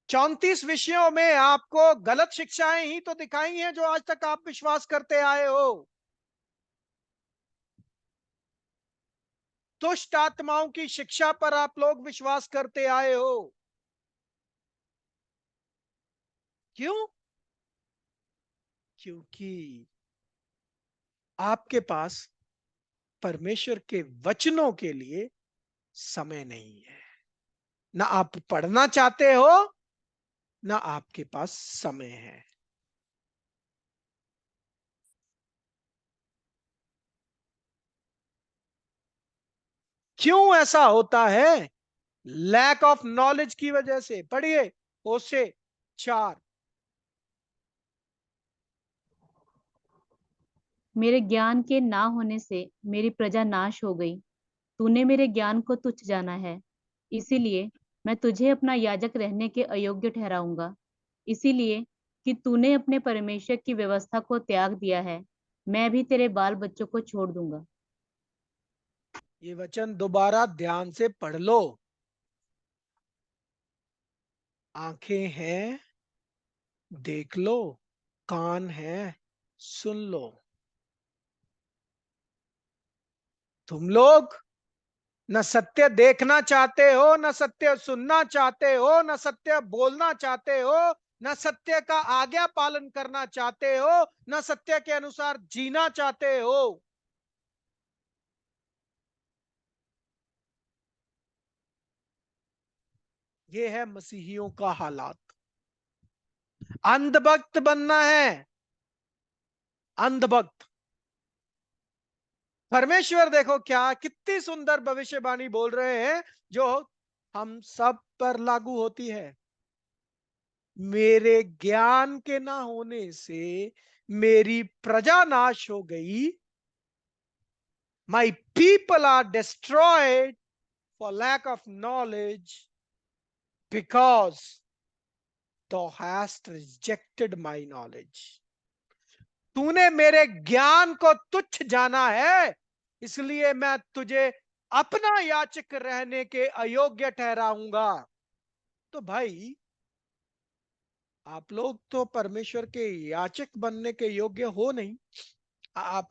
S1: 34 विषयों में आपको गलत शिक्षाएं ही तो दिखाई हैं जो आज तक आप विश्वास करते आए हो। दुष्ट आत्माओं की शिक्षा पर आप लोग विश्वास करते आए हो। क्यों? क्योंकि आपके पास परमेश्वर के वचनों के लिए समय नहीं है। ना आप पढ़ना चाहते हो, ना आपके पास समय है। क्यों ऐसा होता है? लैक ऑफ नॉलेज की वजह से। पढ़िए होशे 4।
S2: मेरे ज्ञान के ना होने से मेरी प्रजा नाश हो गई। तूने मेरे ज्ञान को तुच्छ जाना है, इसीलिए मैं तुझे अपना याजक रहने के अयोग्य ठहराऊंगा। इसीलिए कि तूने अपने परमेश्वर की व्यवस्था को त्याग दिया है, मैं भी तेरे बाल बच्चों को छोड़ दूंगा।
S1: ये वचन दोबारा ध्यान से पढ़ लो। आंखें हैं, देख लो। कान है, सुन लो। तुम लोग न सत्य देखना चाहते हो, न सत्य सुनना चाहते हो, न सत्य बोलना चाहते हो, न सत्य का आज्ञा पालन करना चाहते हो, न सत्य के अनुसार जीना चाहते हो। ये है मसीहियों का हालात। अंधभक्त बनना है, अंधभक्त। परमेश्वर देखो क्या कितनी सुंदर भविष्यवाणी बोल रहे हैं, जो हम सब पर लागू होती है। मेरे ज्ञान के ना होने से मेरी प्रजा नाश हो गई। My people are destroyed for lack of knowledge, because thou hast rejected my knowledge. तूने मेरे ज्ञान को तुच्छ जाना है, इसलिए मैं तुझे अपना याचक रहने के अयोग्य ठहराऊंगा। तो भाई, आप लोग तो परमेश्वर के याचक बनने के योग्य हो नहीं।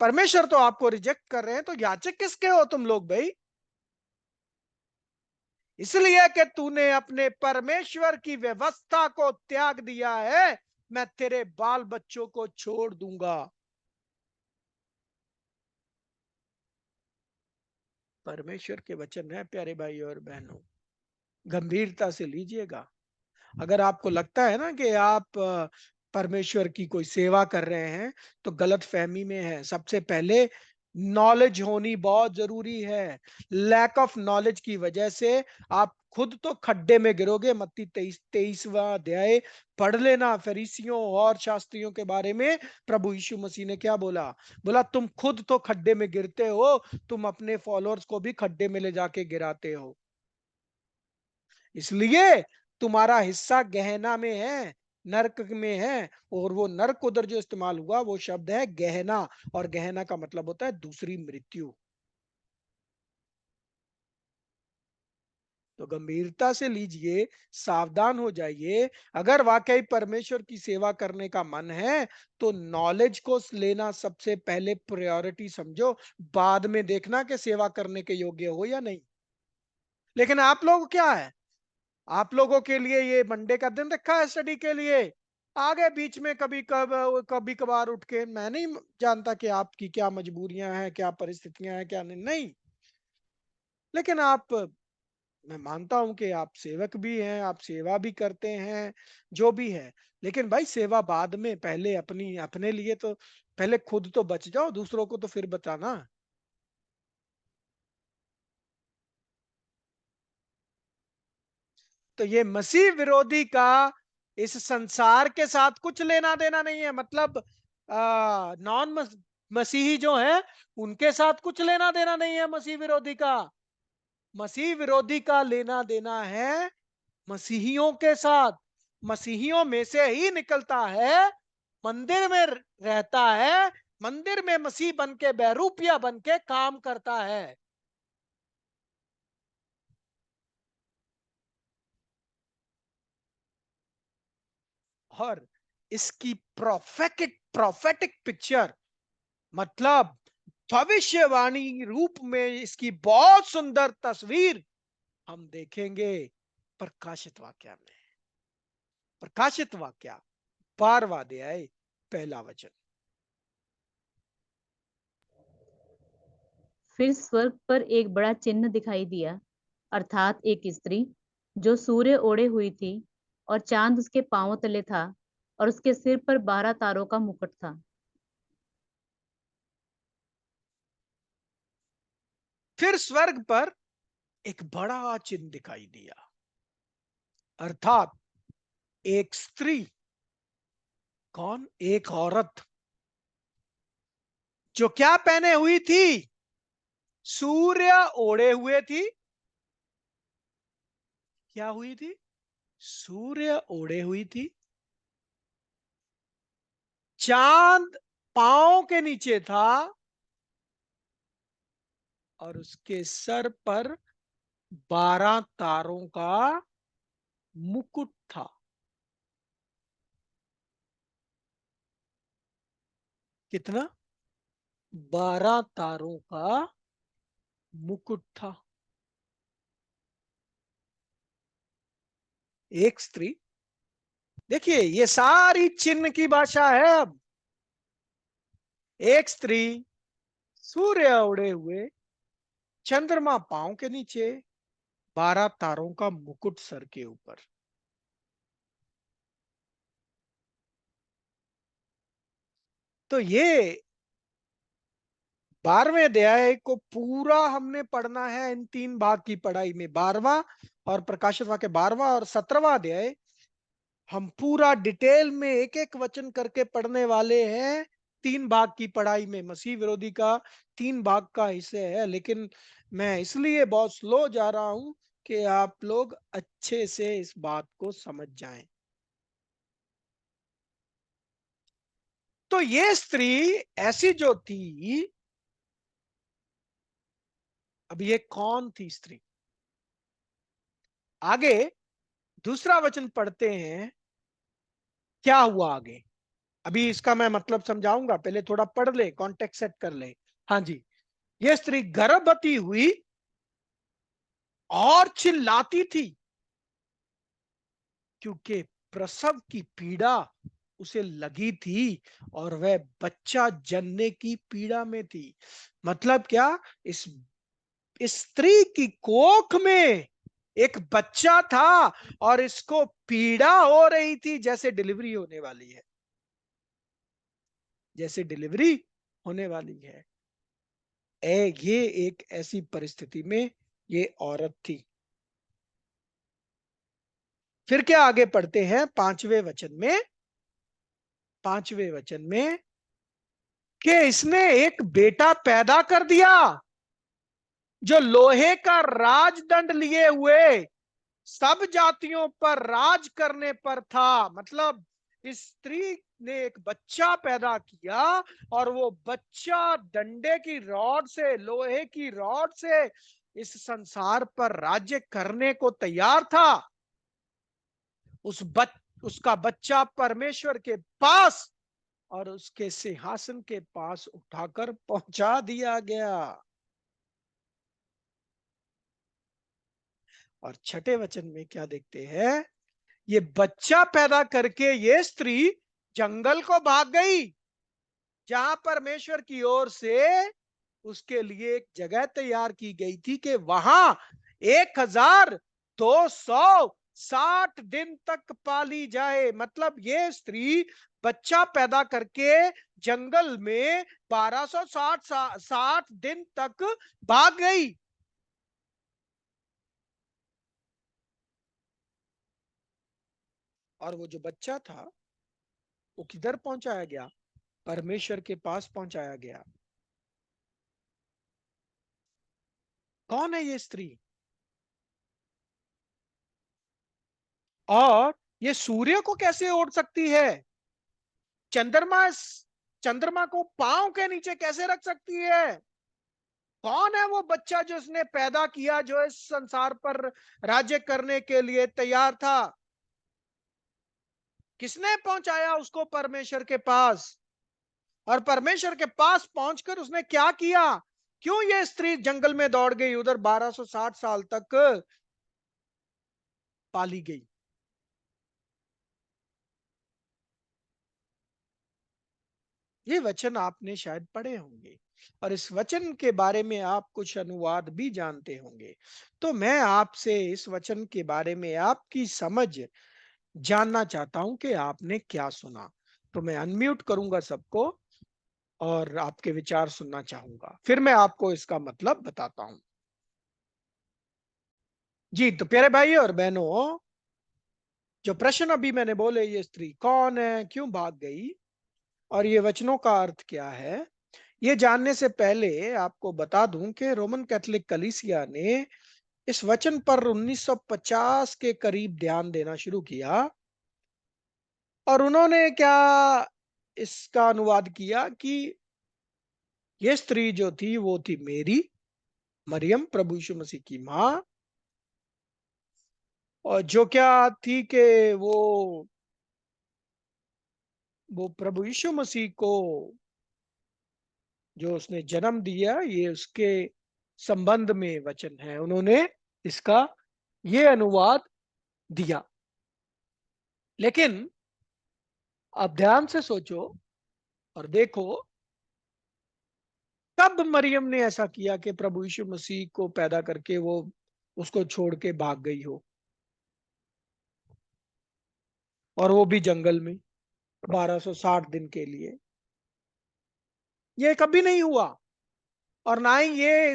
S1: परमेश्वर तो आपको रिजेक्ट कर रहे हैं, तो याचक किसके हो तुम लोग भाई? इसलिए कि तूने अपने परमेश्वर की व्यवस्था को त्याग दिया है, मैं तेरे बाल बच्चों को छोड़ दूंगा। परमेश्वर के वचन है प्यारे भाई और बहनों, गंभीरता से लीजिएगा। अगर आपको लगता है ना कि आप परमेश्वर की कोई सेवा कर रहे हैं, तो गलत फहमी में है। सबसे पहले नॉलेज होनी बहुत जरूरी है। लैक ऑफ नॉलेज की वजह से आप खुद तो खड्डे में गिरोगे। मत्ती 23वां अध्याय पढ़ लेना, फरीसियों और शास्त्रियों के बारे में प्रभु यीशु मसीह ने क्या बोला। बोला तुम खुद तो खड्डे में गिरते हो, तुम अपने फॉलोअर्स को भी खड्डे में ले जाके गिराते हो। इसलिए तुम्हारा हिस्सा गहना में है, नरक में है। और वो नरक उधर जो इस्तेमाल हुआ वो शब्द है गहना, और गहना का मतलब होता है दूसरी मृत्यु। तो गंभीरता से लीजिए, सावधान हो जाइए। अगर वाकई परमेश्वर की सेवा करने का मन है, तो नॉलेज को लेना सबसे पहले प्रायोरिटी समझो। बाद में देखना कि सेवा करने के योग्य हो या नहीं। लेकिन आप लोग क्या है, आप लोगों के लिए ये मंडे का दिन रखा है स्टडी के लिए। आगे बीच में कभी कभार उठ के, मैं नहीं जानता कि आपकी क्या मजबूरियां हैं, क्या परिस्थितियां हैं, क्या नहीं, नहीं। लेकिन आप, मैं मानता हूं कि आप सेवक भी हैं, आप सेवा भी करते हैं, जो भी है। लेकिन भाई सेवा बाद में, पहले अपनी अपने लिए तो पहले खुद तो बच जाओ, दूसरों को तो फिर बताना। तो ये मसीह विरोधी का इस संसार के साथ कुछ लेना देना नहीं है। मतलब नॉन मसीही जो है, उनके साथ कुछ लेना देना नहीं है मसीह विरोधी का। मसीह विरोधी का लेना देना है मसीहियों के साथ। मसीहियों में से ही निकलता है, मंदिर में रहता है, मंदिर में मसीह बन के, बहरूपिया बन के काम करता है। और इसकी प्रोफेटिक पिक्चर, मतलब भविष्यवाणी रूप में इसकी बहुत सुंदर तस्वीर हम देखेंगे प्रकाशित वाक्य में। प्रकाशित वाक्य 12वां अध्याय 1 वचन।
S2: फिर स्वर्ग पर एक बड़ा चिन्ह दिखाई दिया, अर्थात एक स्त्री जो सूर्य ओढ़े हुई थी और चांद उसके पांवों तले था, और उसके सिर पर 12 तारों का मुकुट था।
S1: फिर स्वर्ग पर एक बड़ा चिन्ह दिखाई दिया, अर्थात एक स्त्री। कौन? एक औरत, जो क्या पहने हुई थी? सूर्य ओढ़े हुए थी। क्या हुई थी? सूर्य ओढ़े हुई थी। चांद पांव के नीचे था, और उसके सर पर 12 तारों का मुकुट था। कितना? 12 तारों का मुकुट था। एक स्त्री, देखिए ये सारी चिन्ह की भाषा है। अब एक स्त्री, सूर्य उड़े हुए, चंद्रमा पांव के नीचे, 12 तारों का मुकुट सर के ऊपर। तो ये 12वें अध्याय को पूरा हमने पढ़ना है इन 3 भाग की पढ़ाई में। 12वां और प्रकाशित वाक्य 12वां और 17वां अध्याय हम पूरा डिटेल में एक एक वचन करके पढ़ने वाले हैं। 3 भाग की पढ़ाई में मसीह विरोधी का 3 भाग का हिस्से है, लेकिन मैं इसलिए बहुत स्लो जा रहा हूं कि आप लोग अच्छे से इस बात को समझ जाएं। तो ये स्त्री ऐसी जो थी, अब ये कौन थी स्त्री? आगे दूसरा वचन पढ़ते हैं, क्या हुआ आगे। अभी इसका मैं मतलब समझाऊंगा, पहले थोड़ा पढ़ ले, कॉन्टेक्स्ट सेट कर ले। हाँ जी, यह स्त्री गर्भवती हुई और चिल्लाती थी, क्योंकि प्रसव की पीड़ा उसे लगी थी और वह बच्चा जनने की पीड़ा में थी। मतलब क्या? इस स्त्री की कोख में एक बच्चा था और इसको पीड़ा हो रही थी, जैसे डिलीवरी होने वाली है, जैसे डिलीवरी होने वाली है। ये एक ऐसी परिस्थिति में ये औरत थी। फिर क्या आगे पढ़ते हैं 5वें वचन में, 5वें वचन में कि इसने एक बेटा पैदा कर दिया जो लोहे का राजदंड लिए हुए सब जातियों पर राज करने पर था। मतलब इस स्त्री ने एक बच्चा पैदा किया और वो बच्चा डंडे की रॉड से, लोहे की रॉड से इस संसार पर राज्य करने को तैयार था। उसका बच्चा परमेश्वर के पास और उसके सिंहासन के पास उठाकर पहुंचा दिया गया। और छठे वचन में क्या देखते हैं? ये बच्चा पैदा करके ये स्त्री जंगल को भाग गई, जहां परमेश्वर की ओर से उसके लिए एक जगह तैयार की गई थी कि वहां 1260 दिन तक पाली जाए। मतलब ये स्त्री बच्चा पैदा करके जंगल में 1260 दिन तक भाग गई। और वो जो बच्चा था वो किधर पहुंचाया गया? परमेश्वर के पास पहुंचाया गया। कौन है ये स्त्री? और ये सूर्य को कैसे ओढ़ सकती है? चंद्रमा चंद्रमा को पांव के नीचे कैसे रख सकती है? कौन है वो बच्चा जो उसने पैदा किया, जो इस संसार पर राज्य करने के लिए तैयार था? किसने पहुंचाया उसको परमेश्वर के पास? और परमेश्वर के पास पहुंचकर उसने क्या किया? क्यों ये स्त्री जंगल में दौड़ गई, उधर 1260 साल तक पाली गई? ये वचन आपने शायद पढ़े होंगे और इस वचन के बारे में आप कुछ अनुवाद भी जानते होंगे। तो मैं आपसे इस वचन के बारे में आपकी समझ जानना चाहता हूं कि आपने क्या सुना। तो मैं अनम्यूट करूंगा सबको और आपके विचार सुनना चाहूंगा, फिर मैं आपको इसका मतलब बताता हूं। जी, तो प्यारे भाई और बहनों, जो प्रश्न अभी मैंने बोले, ये स्त्री कौन है, क्यों भाग गई और ये वचनों का अर्थ क्या है, ये जानने से पहले आपको बता दूं कि रोमन कैथोलिक कलीसिया ने इस वचन पर 1950 के करीब ध्यान देना शुरू किया। और उन्होंने क्या इसका अनुवाद किया कि ये स्त्री जो थी वो थी मेरी, मरियम, प्रभु यीशु मसीह की माँ। और जो क्या थी कि वो प्रभु यीशु मसीह को जो उसने जन्म दिया, ये उसके संबंध में वचन है। उन्होंने इसका ये अनुवाद दिया। लेकिन अब ध्यान से सोचो और देखो, कब मरियम ने ऐसा किया कि प्रभु यीशु मसीह को पैदा करके वो उसको छोड़ के भाग गई हो, और वो भी जंगल में 1260 दिन के लिए? ये कभी नहीं हुआ, और ना ही ये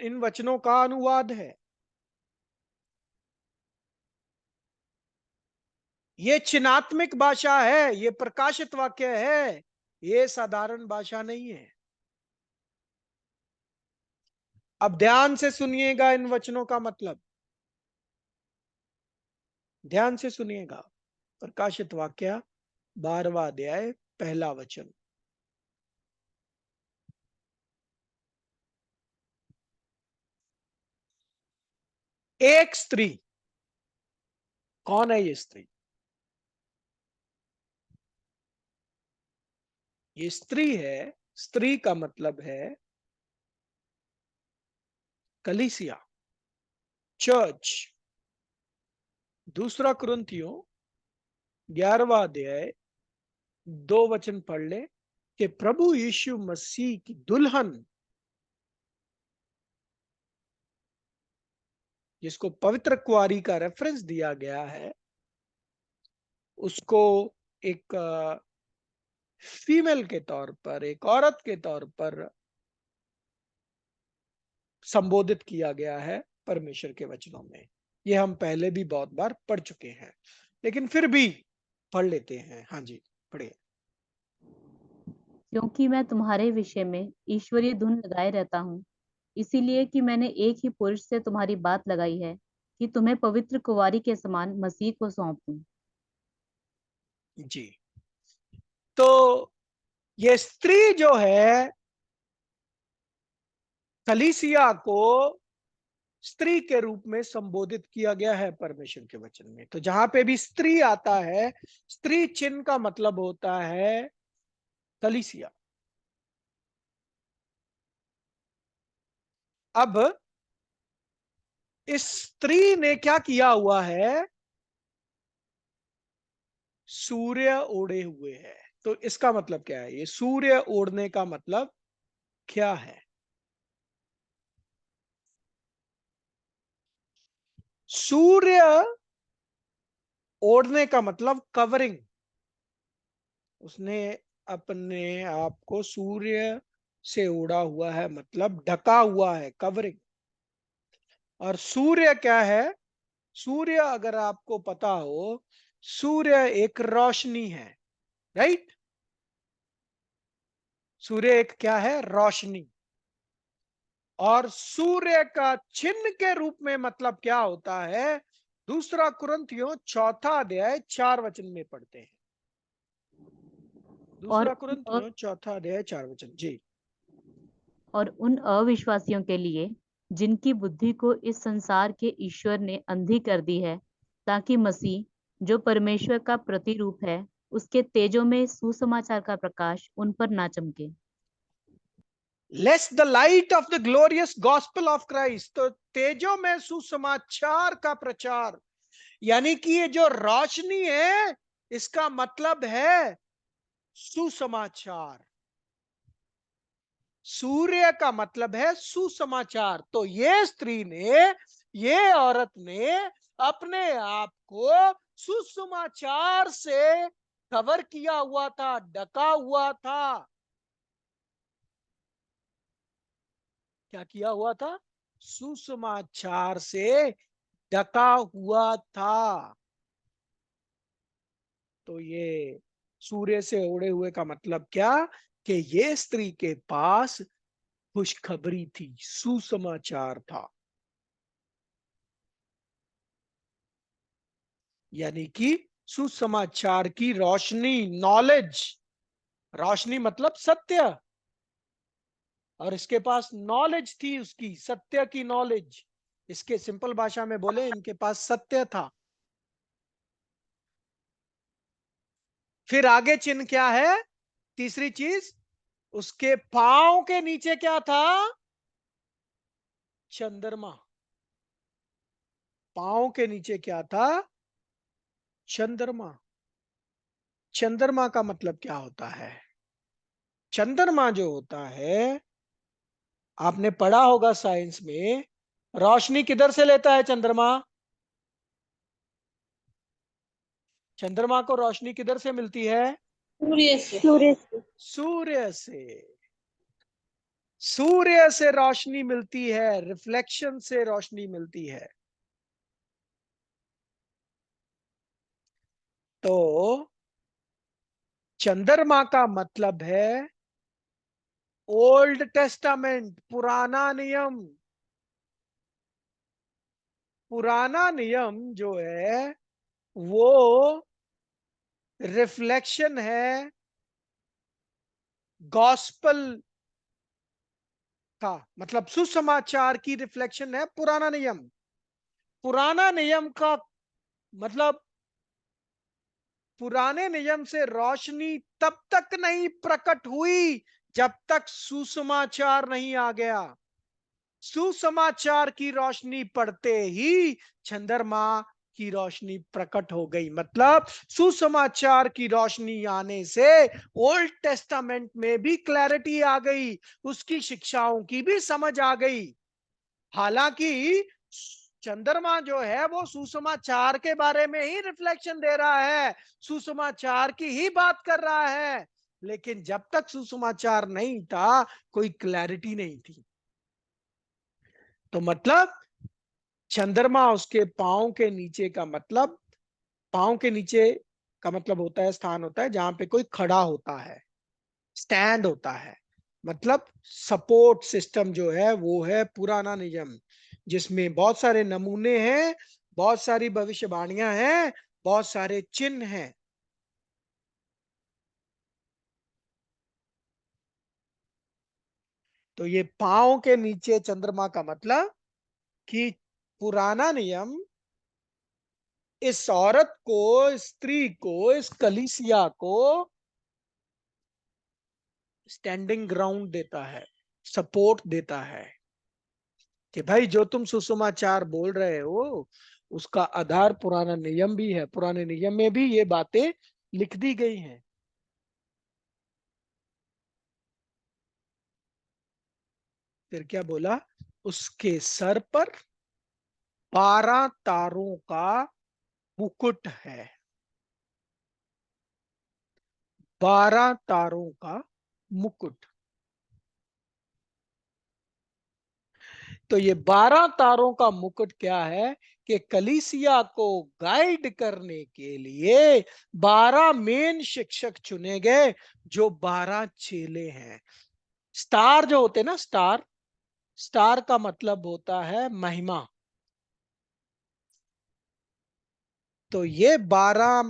S1: इन वचनों का अनुवाद है। ये चिन्हात्मक भाषा है, ये प्रकाशित वाक्य है, ये साधारण भाषा नहीं है। अब ध्यान से सुनिएगा इन वचनों का मतलब, ध्यान से सुनिएगा। प्रकाशित वाक्य 12वां अध्याय, पहला वचन। एक स्त्री, कौन है ये स्त्री? ये स्त्री है, स्त्री का मतलब है कलीसिया, चर्च। दूसरा कुरिन्थियों 11वां अध्याय 2 वचन पढ़ ले कि प्रभु यीशु मसीह की दुल्हन, जिसको पवित्र कुंवारी का रेफरेंस दिया गया है, उसको एक फीमेल के तौर पर, एक औरत के तौर पर संबोधित किया गया है परमेश्वर के वचनों में। ये हम पहले भी बहुत बार पढ़ चुके हैं, लेकिन फिर भी पढ़ लेते हैं। हाँ जी, पढ़िए।
S2: क्योंकि मैं तुम्हारे विषय में ईश्वरीय धुन लगाए रहता हूँ, इसीलिए कि मैंने एक ही पुरुष से तुम्हारी बात लगाई है कि तुम्हें पवित्र कुंवारी के समान मसीह को सौंप दूं।
S1: जी, तो ये स्त्री जो है, कलीसिया को स्त्री के रूप में संबोधित किया गया है परमेश्वर के वचन में। तो जहां पे भी स्त्री आता है, स्त्री चिन्ह का मतलब होता है कलीसिया। अब इस स्त्री ने क्या किया हुआ है? सूर्य ओढ़े हुए है। तो इसका मतलब क्या है? ये सूर्य ओढ़ने का मतलब क्या है? सूर्य ओढ़ने का मतलब कवरिंग। उसने अपने आप को सूर्य से ओढ़ा हुआ है, मतलब ढका हुआ है, कवरिंग। और सूर्य क्या है? सूर्य, अगर आपको पता हो, सूर्य एक रोशनी है, राइट? सूर्य एक क्या है? रोशनी। और सूर्य का चिन्ह के रूप में मतलब क्या होता है? दूसरा कुरिन्थियों 4 अध्याय 4 वचन में पढ़ते हैं।
S2: और
S1: दूसरा कुरिन्थियों 4 अध्याय 4 वचन जी।
S2: और उन अविश्वासियों के लिए जिनकी बुद्धि को इस संसार के ईश्वर ने अंधी कर दी है, ताकि मसीह, जो परमेश्वर का प्रतिरूप है, उसके तेजों में सुसमाचार का प्रकाश उन पर ना चमके।
S1: Let's the light of the glorious gospel of Christ. तो तेजों में सुसमाचार का प्रचार, यानी कि ये जो रोशनी है, इसका मतलब है सुसमाचार। सूर्य का मतलब है सुसमाचार। तो ये स्त्री ने, ये औरत ने अपने आप को सुसमाचार से कवर किया हुआ था, ढका हुआ था। क्या किया हुआ था? सुसमाचार से ढका हुआ था। तो ये सूर्य से ओढ़े हुए का मतलब क्या? कि ये स्त्री के पास खुशखबरी थी, सुसमाचार था। यानी कि सुसमाचार की रोशनी, नॉलेज। रोशनी मतलब सत्य, और इसके पास नॉलेज थी, उसकी सत्य की नॉलेज। इसके सिंपल भाषा में बोले, इनके पास सत्य था। फिर आगे चिन्ह क्या है? तीसरी चीज, उसके पांव के नीचे क्या था? चंद्रमा। पांव के नीचे क्या था? चंद्रमा। चंद्रमा का मतलब क्या होता है? चंद्रमा जो होता है, आपने पढ़ा होगा साइंस में, रोशनी किधर से लेता है चंद्रमा? चंद्रमा को रोशनी किधर से मिलती है?
S3: सूर्य से। सूर्य से।
S1: सूर्य से। सूर्य से रोशनी मिलती है, रिफ्लेक्शन से रोशनी मिलती है। तो चंद्रमा का मतलब है ओल्ड टेस्टामेंट, पुराना नियम। पुराना नियम जो है वो रिफ्लेक्शन है गॉस्पल का, मतलब सुसमाचार की रिफ्लेक्शन है पुराना नियम। पुराना नियम का मतलब पुराने नियम से रोशनी तब तक नहीं प्रकट हुई जब तक सुसमाचार नहीं आ गया। सुसमाचार की रोशनी पड़ते ही चंद्रमा की रोशनी प्रकट हो गई। मतलब सुसमाचार की रोशनी आने से ओल्ड टेस्टामेंट में भी क्लैरिटी आ गई, उसकी शिक्षाओं की भी समझ आ गई। हालांकि चंद्रमा जो है वो सुसमाचार के बारे में ही रिफ्लेक्शन दे रहा है, सुसमाचार की ही बात कर रहा है, लेकिन जब तक सुसमाचार नहीं था कोई क्लैरिटी नहीं थी। तो मतलब चंद्रमा उसके पांव के नीचे का मतलब, पांव के नीचे का मतलब होता है स्थान होता है जहां पे कोई खड़ा होता है, स्टैंड होता है। मतलब सपोर्ट सिस्टम जो है वो है पुराना नियम, जिसमें बहुत सारे नमूने हैं, बहुत सारी भविष्यवाणियां हैं, बहुत सारे चिन्ह हैं। तो ये पांव के नीचे चंद्रमा का मतलब कि पुराना नियम इस औरत को, स्त्री को, इस कलीसिया को स्टैंडिंग ग्राउंड देता है, सपोर्ट देता है कि भाई जो तुम सुसमाचार बोल रहे हो उसका आधार पुराना नियम भी है, पुराने नियम में भी ये बातें लिख दी गई हैं। फिर क्या बोला? उसके सर पर 12 तारों का मुकुट है। 12 तारों का मुकुट। तो ये 12 तारों का मुकुट क्या है कि कलीसिया को गाइड करने के लिए 12 मेन शिक्षक चुने गए, जो 12 चेले हैं। स्टार जो होते हैं ना, स्टार, स्टार का मतलब होता है महिमा। तो ये 12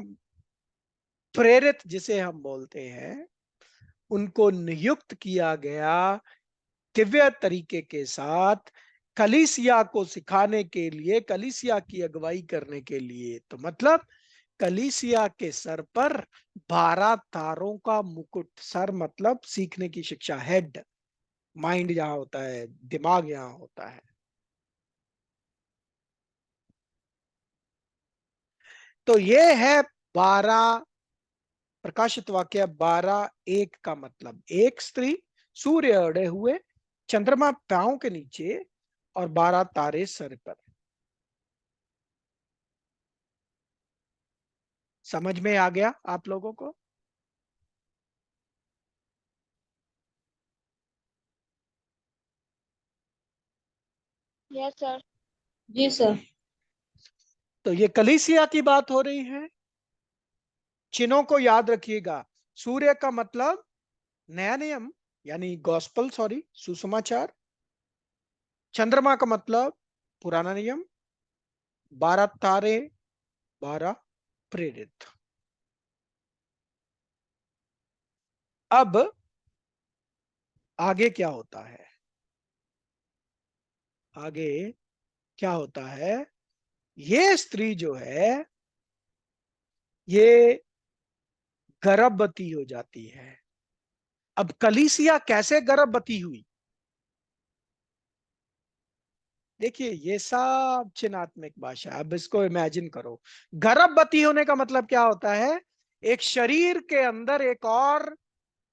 S1: प्रेरित जिसे हम बोलते हैं, उनको नियुक्त किया गया दिव्य तरीके के साथ कलीसिया को सिखाने के लिए, कलीसिया की अगुवाई करने के लिए। तो मतलब कलीसिया के सर पर 12 तारों का मुकुट। सर मतलब सीखने की शिक्षा, हेड, माइंड जहां होता है, दिमाग यहां होता है। तो ये है 12 प्रकाशित वाक्य 12:1 का मतलब एक स्त्री, सूर्य अड़े हुए, चंद्रमा पांव के नीचे और 12 तारे सर पर। समझ में आ गया आप लोगों को?
S3: Yes sir. जी सर।
S1: तो ये कलीसिया की बात हो रही है। चिन्हों को याद रखिएगा। सूर्य का मतलब नया नियम यानी गॉस्पल, सॉरी, सुसमाचार। चंद्रमा का मतलब पुराना नियम। 12 तारे, 12 प्रेरित। अब आगे क्या होता है? आगे क्या होता है? ये स्त्री जो है ये गर्भवती हो जाती है। अब कलीसिया कैसे गर्भवती हुई? देखिए ये सब चिन्हात्मक भाषा। अब इसको इमेजिन करो। गर्भवती होने का मतलब क्या होता है एक शरीर के अंदर एक और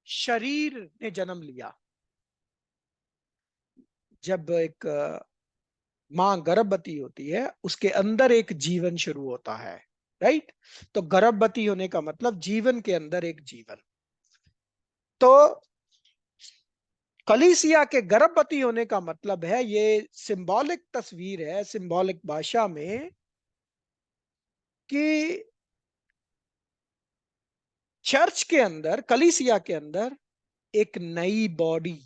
S1: शरीर ने जन्म लिया। जब एक मां गर्भवती होती है, उसके अंदर एक जीवन शुरू होता है, राइट। तो गर्भवती होने का मतलब जीवन के अंदर एक जीवन। तो कलीसिया के गर्भवती होने का मतलब है, ये सिंबॉलिक तस्वीर है, सिंबॉलिक भाषा में, कि चर्च के अंदर, कलीसिया के अंदर एक नई बॉडी,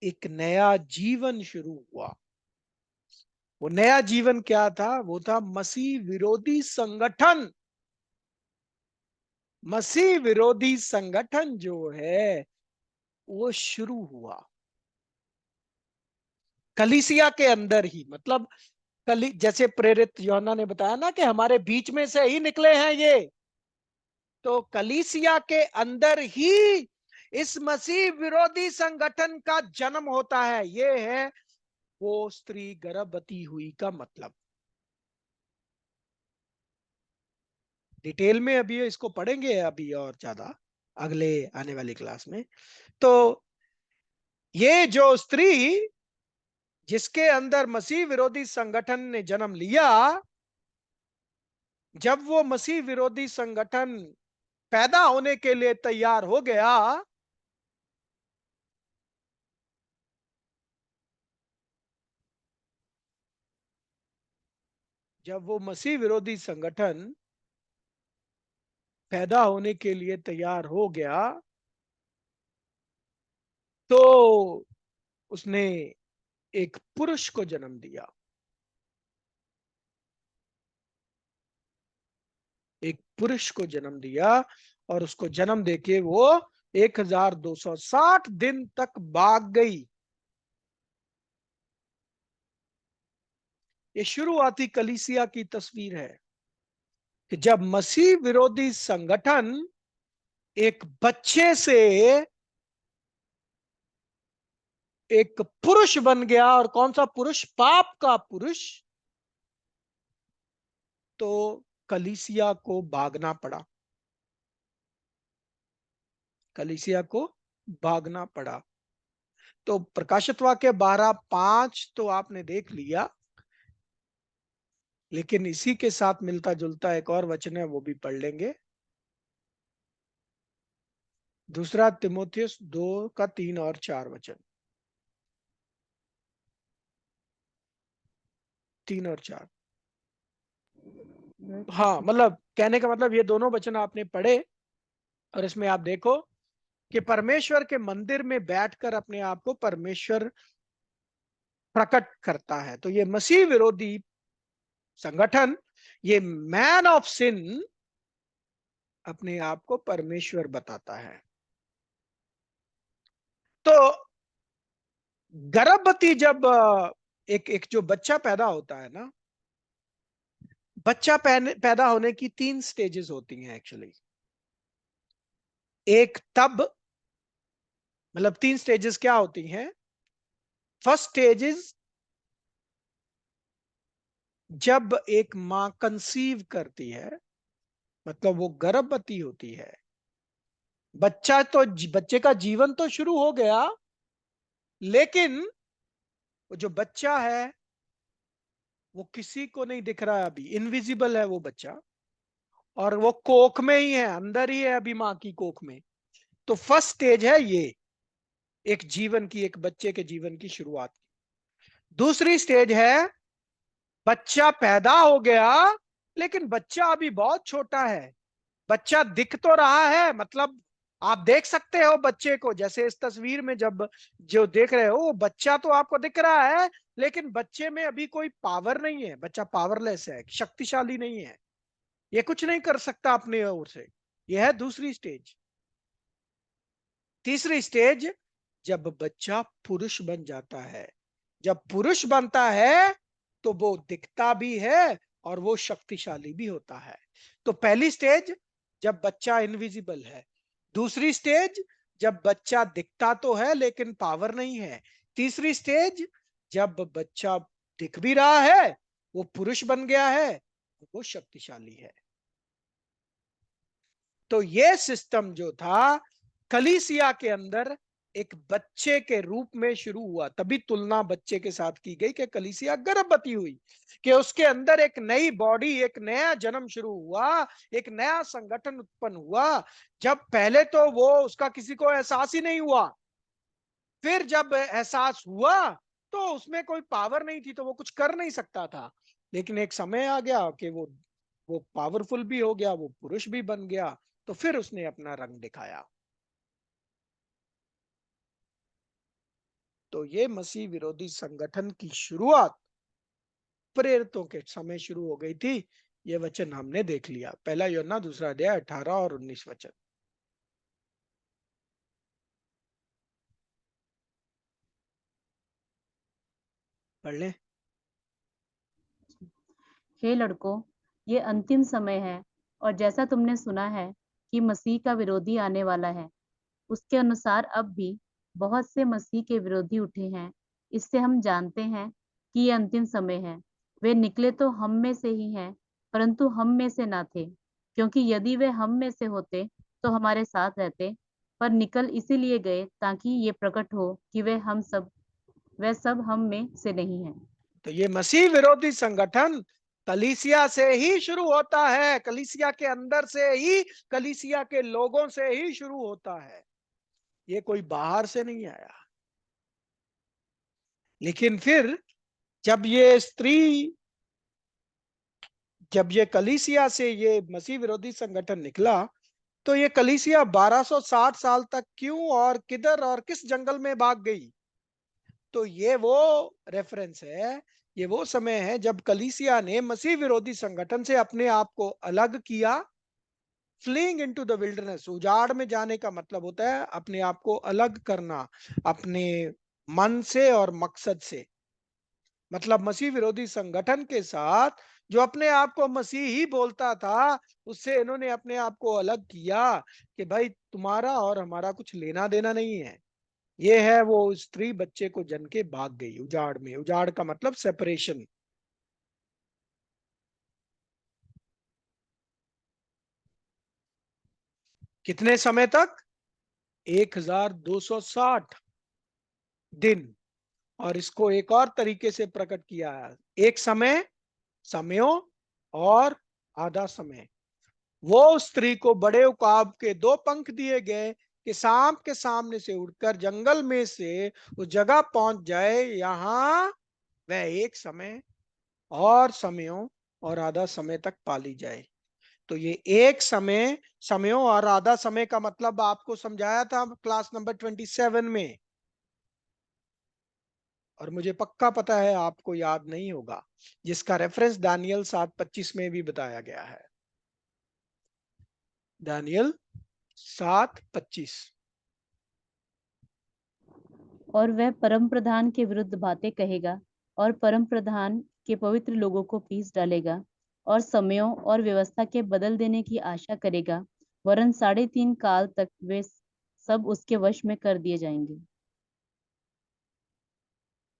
S1: एक नया जीवन शुरू हुआ। वो नया जीवन क्या था? वो था मसीह विरोधी संगठन। मसीह विरोधी संगठन जो है वो शुरू हुआ कलीसिया के अंदर ही। मतलब कली, जैसे प्रेरित यूहन्ना ने बताया ना कि हमारे बीच में से ही निकले हैं ये, तो कलीसिया के अंदर ही इस मसीह विरोधी संगठन का जन्म होता है। ये है वो स्त्री गर्भवती हुई का मतलब। डिटेल में अभी इसको पढ़ेंगे अभी और ज्यादा अगले आने वाली क्लास में। तो ये जो स्त्री जिसके अंदर मसीह विरोधी संगठन ने जन्म लिया, जब वो मसीह विरोधी संगठन पैदा होने के लिए तैयार हो गया, जब वो मसीह विरोधी संगठन पैदा होने के लिए तैयार हो गया, तो उसने एक पुरुष को जन्म दिया। एक पुरुष को जन्म दिया, और उसको जन्म देके वो 1260 दिन तक भाग गई। ये शुरुआती कलीसिया की तस्वीर है कि जब मसीह विरोधी संगठन एक बच्चे से एक पुरुष बन गया। और कौन सा पुरुष? पाप का पुरुष। तो कलीसिया को भागना पड़ा। कलीसिया को भागना पड़ा। तो प्रकाशित वाक्य 12:5 तो आपने देख लिया, लेकिन इसी के साथ मिलता जुलता एक और वचन है, वो भी पढ़ लेंगे। दूसरा तिमोथियस 2 का 3 और 4 वचन, 3 और 4। हाँ, मतलब कहने का मतलब ये दोनों वचन आपने पढ़े, और इसमें आप देखो कि परमेश्वर के मंदिर में बैठकर अपने आप को परमेश्वर प्रकट करता है। तो ये मसीह विरोधी संगठन, ये मैन ऑफ सिन, अपने आप को परमेश्वर बताता है। तो गर्भवती जब एक एक जो बच्चा पैदा होता है ना, बच्चा पैदा होने की 3 स्टेजेस होती हैं एक्चुअली। एक तब, मतलब 3 स्टेजेस क्या होती हैं? फर्स्ट स्टेज इज जब एक मां कंसीव करती है, मतलब वो गर्भवती होती है। बच्चा तो, बच्चे का जीवन तो शुरू हो गया, लेकिन वो जो बच्चा है वो किसी को नहीं दिख रहा है, अभी इनविजिबल है वो बच्चा, और वो कोख में ही है, अंदर ही है अभी मां की कोख में। तो फर्स्ट स्टेज है ये, एक जीवन की, एक बच्चे के जीवन की शुरुआत। दूसरी स्टेज है बच्चा पैदा हो गया, लेकिन बच्चा अभी बहुत छोटा है। बच्चा दिख तो रहा है, मतलब आप देख सकते हो बच्चे को, जैसे इस तस्वीर में जब जो देख रहे हो, वो बच्चा तो आपको दिख रहा है, लेकिन बच्चे में अभी कोई पावर नहीं है। बच्चा पावरलेस है, शक्तिशाली नहीं है, ये कुछ नहीं कर सकता अपने ओर से। यह है दूसरी स्टेज। तीसरी स्टेज, जब बच्चा पुरुष बन जाता है। जब पुरुष बनता है तो वो दिखता भी है और वो शक्तिशाली भी होता है। तो पहली स्टेज जब बच्चा इनविजिबल है। दूसरी स्टेज जब बच्चा दिखता तो है लेकिन पावर नहीं है। तीसरी स्टेज जब बच्चा दिख भी रहा है, वो पुरुष बन गया है, वो शक्तिशाली है। तो ये सिस्टम जो था कलीसिया के अंदर एक बच्चे के रूप में शुरू हुआ। तभी तुलना बच्चे के साथ की गई कि कलीसिया गर्भवती हुई, कि उसके अंदर एक नई बॉडी, एक नया जन्म शुरू हुआ, एक नया संगठन उत्पन्न हुआ। जब पहले तो वो उसका किसी को एहसास ही नहीं हुआ, फिर जब एहसास हुआ तो उसमें कोई पावर नहीं थी, तो वो कुछ कर नहीं सकता था। लेकिन एक समय आ गया कि वो पावरफुल भी हो गया, वो पुरुष भी बन गया, तो फिर उसने अपना रंग दिखाया। तो ये मसीह विरोधी संगठन की शुरुआत प्रेरितों के समय शुरू हो गई थी। ये वचन हमने देख लिया, पहला यूहन्ना 2 अध्याय 18 और 19 वचन। पढ़ ले।
S2: हे लड़कों, ये अंतिम समय है, और जैसा तुमने सुना है कि मसीह का विरोधी आने वाला है, उसके अनुसार अब भी बहुत से मसीह के विरोधी उठे हैं। इससे हम जानते हैं कि ये अंतिम समय है। वे निकले तो हम में से ही हैं, परंतु हम में से ना थे, क्योंकि यदि वे हम में से होते तो हमारे साथ रहते। पर निकल इसीलिए गए ताकि ये प्रकट हो कि वे सब हम में से नहीं हैं।
S1: तो ये मसीह विरोधी संगठन कलीसिया से ही शुरू होता है, कलीसिया के अंदर से ही, कलीसिया के लोगों से ही शुरू होता है। ये कोई बाहर से नहीं आया। लेकिन फिर जब ये कलीसिया से ये मसीह विरोधी संगठन निकला, तो ये कलीसिया 1260 साल तक क्यों और किधर और किस जंगल में भाग गई? तो ये वो रेफरेंस है, ये वो समय है जब कलीसिया ने मसीह विरोधी संगठन से अपने आप को अलग किया। फ्लीइंग इनटू द विल्डरनेस, उजाड़ में जाने का मतलब होता है अपने आप को अलग करना, अपने मन से और मकसद से। मतलब मसीह विरोधी संगठन के साथ जो अपने आप को मसीह ही बोलता था, उससे इन्होंने अपने आप को अलग किया कि भाई तुम्हारा और हमारा कुछ लेना देना नहीं है। ये है वो स्त्री बच्चे को जन के भाग गई उजाड़ में। उजाड़ का मतलब सेपरेशन। कितने समय तक? 1260 दिन। और इसको एक और तरीके से प्रकट किया है, एक समय, समयों और आधा समय। वो स्त्री को बड़े उकाब के 2 पंख दिए गए कि सांप के सामने से उड़कर जंगल में से उस जगह पहुंच जाए, यहां वह एक समय और समयों और आधा समय तक पाली जाए। तो ये एक समय, समयों और आधा समय का मतलब आपको समझाया था क्लास नंबर 27 में, और मुझे पक्का पता है आपको याद नहीं होगा, जिसका रेफरेंस दानियल 7:25 में भी बताया गया है। दानियल 7:25।
S2: और वह परम प्रधान के विरुद्ध बातें कहेगा, और परम प्रधान के पवित्र लोगों को पीस डालेगा, और समयों और व्यवस्था के बदल देने की आशा करेगा, वरन 3.5 काल तक वे सब उसके वश में कर दिए जाएंगे।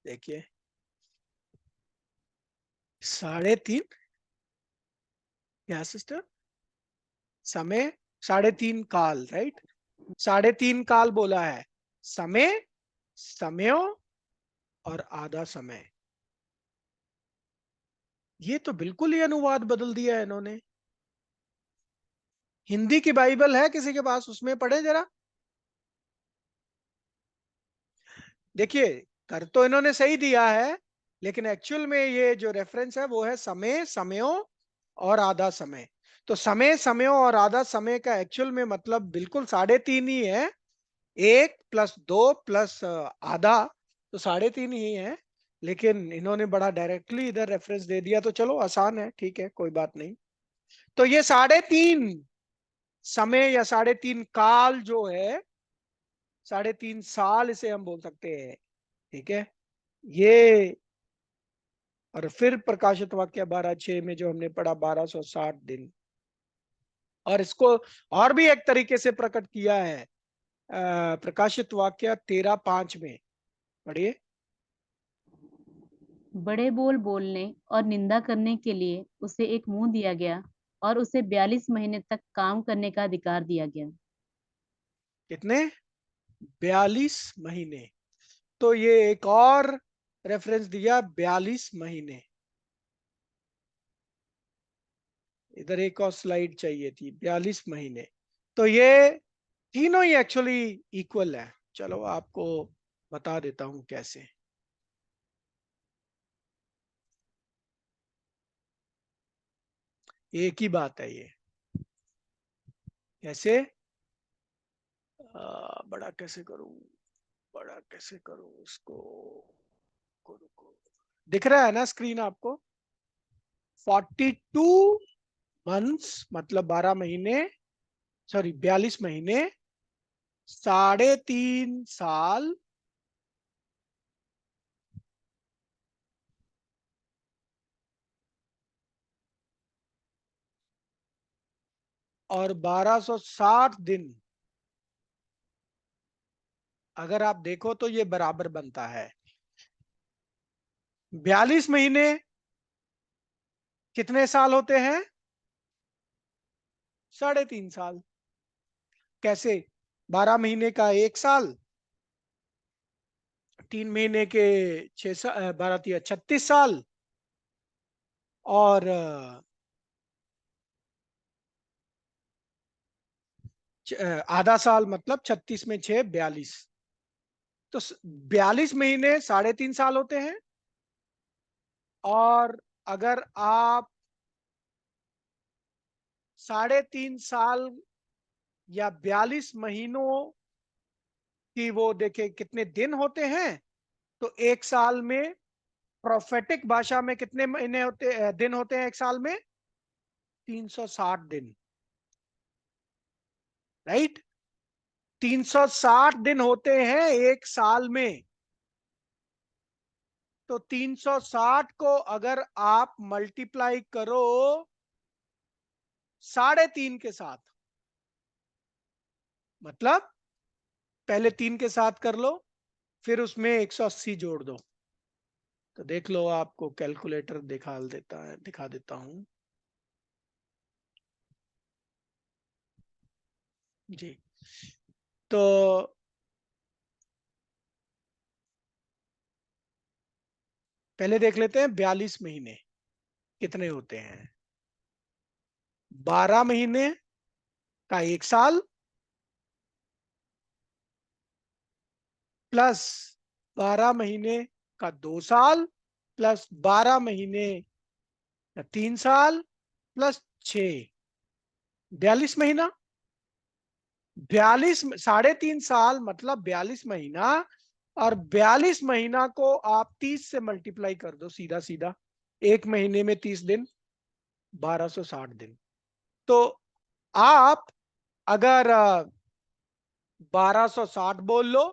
S1: देखिए, 3.5 क्या सिस्टर? समय 3.5 काल, राइट? 3.5 काल बोला है, समय, समयों और आधा समय। ये तो बिल्कुल ही अनुवाद बदल दिया है इन्होंने। हिंदी की बाइबल है किसी के पास? उसमें पढ़े जरा। देखिए, कर तो इन्होंने सही दिया है, लेकिन एक्चुअल में ये जो रेफरेंस है वो है समय, समयों और आधा समय। तो समय, समयों और आधा समय का एक्चुअल में मतलब बिल्कुल 3.5 ही है। 1+2+आधा, तो 3.5 ही है। लेकिन इन्होंने बड़ा डायरेक्टली इधर रेफरेंस दे दिया, तो चलो आसान है, ठीक है, कोई बात नहीं। तो ये 3.5 समय या 3.5 काल जो है, 3.5 साल इसे हम बोल सकते हैं, ठीक है ये। और फिर प्रकाशित वाक्य 12:6 में जो हमने पढ़ा, 1260 दिन। और इसको और भी एक तरीके से प्रकट किया है प्रकाशित वाक्य 13:5 में। पढ़िए।
S2: बड़े बोल बोलने और निंदा करने के लिए उसे एक मुंह दिया गया, और उसे 42 महीने तक काम करने का अधिकार दिया गया।
S1: कितने? 42 महीने। तो ये एक और रेफरेंस दिया, 42 महीने। इधर एक और स्लाइड चाहिए थी, 42 महीने। तो ये तीनों ही एक्चुअली इक्वल है। चलो आपको बता देता हूं कैसे। एक ही बात है ये। कैसे? बड़ा कैसे करूं, बड़ा कैसे करूं इसको? रुको, दिख रहा है ना स्क्रीन आपको? 42 मंथ्स मतलब 12 महीने, सॉरी 42 महीने, 3.5 साल, और 1260 दिन। अगर आप देखो तो ये बराबर बनता है। 42 महीने कितने साल होते हैं? 3.5 साल। कैसे? 12 महीने का 1 साल, 3 महीने के 6 साल, 12 × 3 = 36 साल, और आधा साल मतलब 36 में 6 42। तो 42 महीने 3.5 साल होते हैं। और अगर आप 3.5 साल या 42 महीनों की वो देखे कितने दिन होते हैं, तो एक साल में प्रोफेटिक भाषा में कितने महीने होते दिन होते हैं एक साल में? 360 दिन। राइट? 360 दिन होते हैं एक साल में। तो 360 को अगर आप मल्टीप्लाई करो 3.5 के साथ, मतलब पहले 3 के साथ कर लो, फिर उसमें 180 जोड़ दो। तो देख लो, आपको कैलकुलेटर दिखा देता हूं जी। तो पहले देख लेते हैं 42 महीने कितने होते हैं। 12 महीने का 1 साल प्लस 12 महीने का 2 साल प्लस 12 महीने का 3 साल प्लस 6, 42 महीना। 3.5 साल मतलब 42 महीना, और 42 महीना को आप 30 से मल्टीप्लाई कर दो सीधा सीधा। एक महीने में 30 दिन, 1260 दिन। तो आप अगर 1260 बोल लो,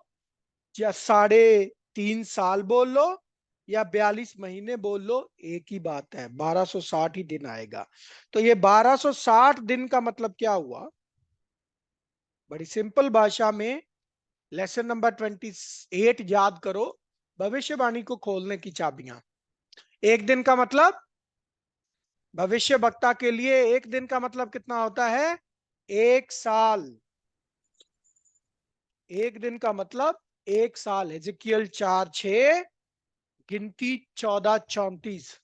S1: या 3.5 साल बोल लो, या 42 महीने बोल लो, एक ही बात है, 1260 ही दिन आएगा। तो ये 1260 दिन का मतलब क्या हुआ? बड़ी सिंपल भाषा में लेसन नंबर 28 याद करो, भविष्यवाणी को खोलने की चाबियां। एक दिन का मतलब, भविष्य वक्ता के लिए एक दिन का मतलब कितना होता है? 1 साल। एक दिन का मतलब 1 साल। एजिकियल 4:6, गिनती 14:34,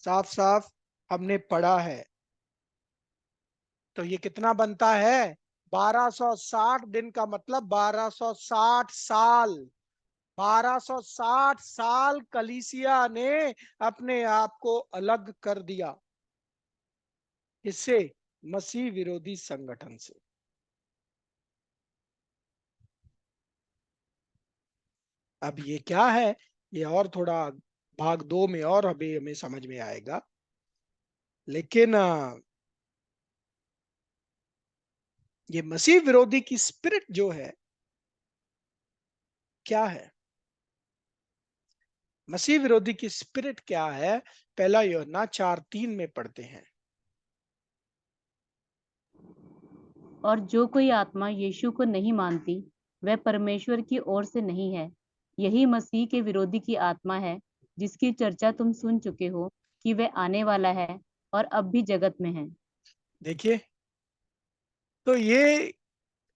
S1: साफ साफ हमने पढ़ा है। तो ये कितना बनता है? 1260 दिन का मतलब 1260 साल। 1260 साल कलीसिया ने अपने आप को अलग कर दिया। इससे? मसीह विरोधी संगठन से। अब ये क्या है, ये और थोड़ा भाग 2 में और अभी हमें समझ में आएगा। लेकिन ये मसीह विरोधी की स्पिरिट जो है, क्या है? मसीह विरोधी की स्पिरिट क्या है? पहला यूहन्ना 4:3 में पढ़ते हैं।
S2: और जो कोई आत्मा यीशु को नहीं मानती, वह परमेश्वर की ओर से नहीं है। यही मसीह के विरोधी की आत्मा है, जिसकी चर्चा तुम सुन चुके हो कि वह आने वाला है और अब भी जगत में है।
S1: देखिए, तो ये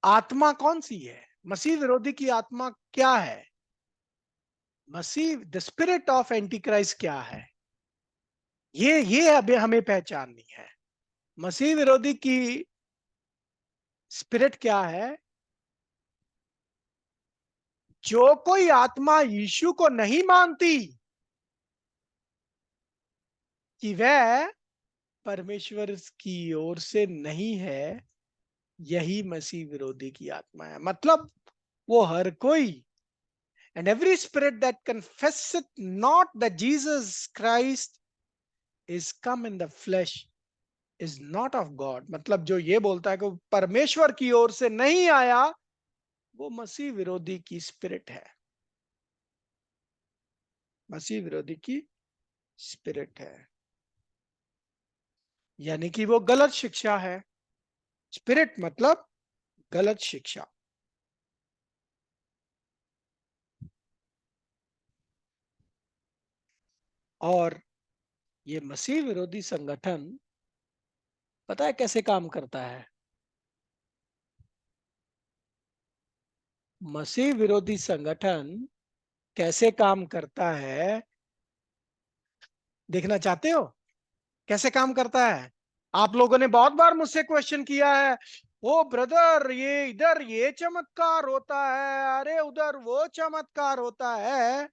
S1: आत्मा कौन सी है? मसीह विरोधी की आत्मा क्या है? मसीह the spirit of antichrist क्या है? ये अभी हमें पहचाननी है। मसीह विरोधी की स्पिरिट क्या है? जो कोई आत्मा यीशु को नहीं मानती कि वह परमेश्वर की ओर से नहीं है, यही मसीह विरोधी की आत्मा है। मतलब वो हर कोई, and every spirit that confesseth not that Jesus Christ is come in the flesh is not of God. मतलब जो ये बोलता है कि वो परमेश्वर की ओर से नहीं आया, वो मसीह विरोधी की स्पिरिट है। मसीह विरोधी की स्पिरिट है, यानी कि वो गलत शिक्षा है। स्पिरिट मतलब गलत शिक्षा। और ये मसीह विरोधी संगठन पता है कैसे काम करता है? मसीह विरोधी संगठन कैसे काम करता है, देखना चाहते हो? कैसे काम करता है? आप लोगों ने बहुत बार मुझसे क्वेश्चन किया है, ओ ब्रदर, ये इधर ये चमत्कार होता है, अरे उधर वो चमत्कार होता है।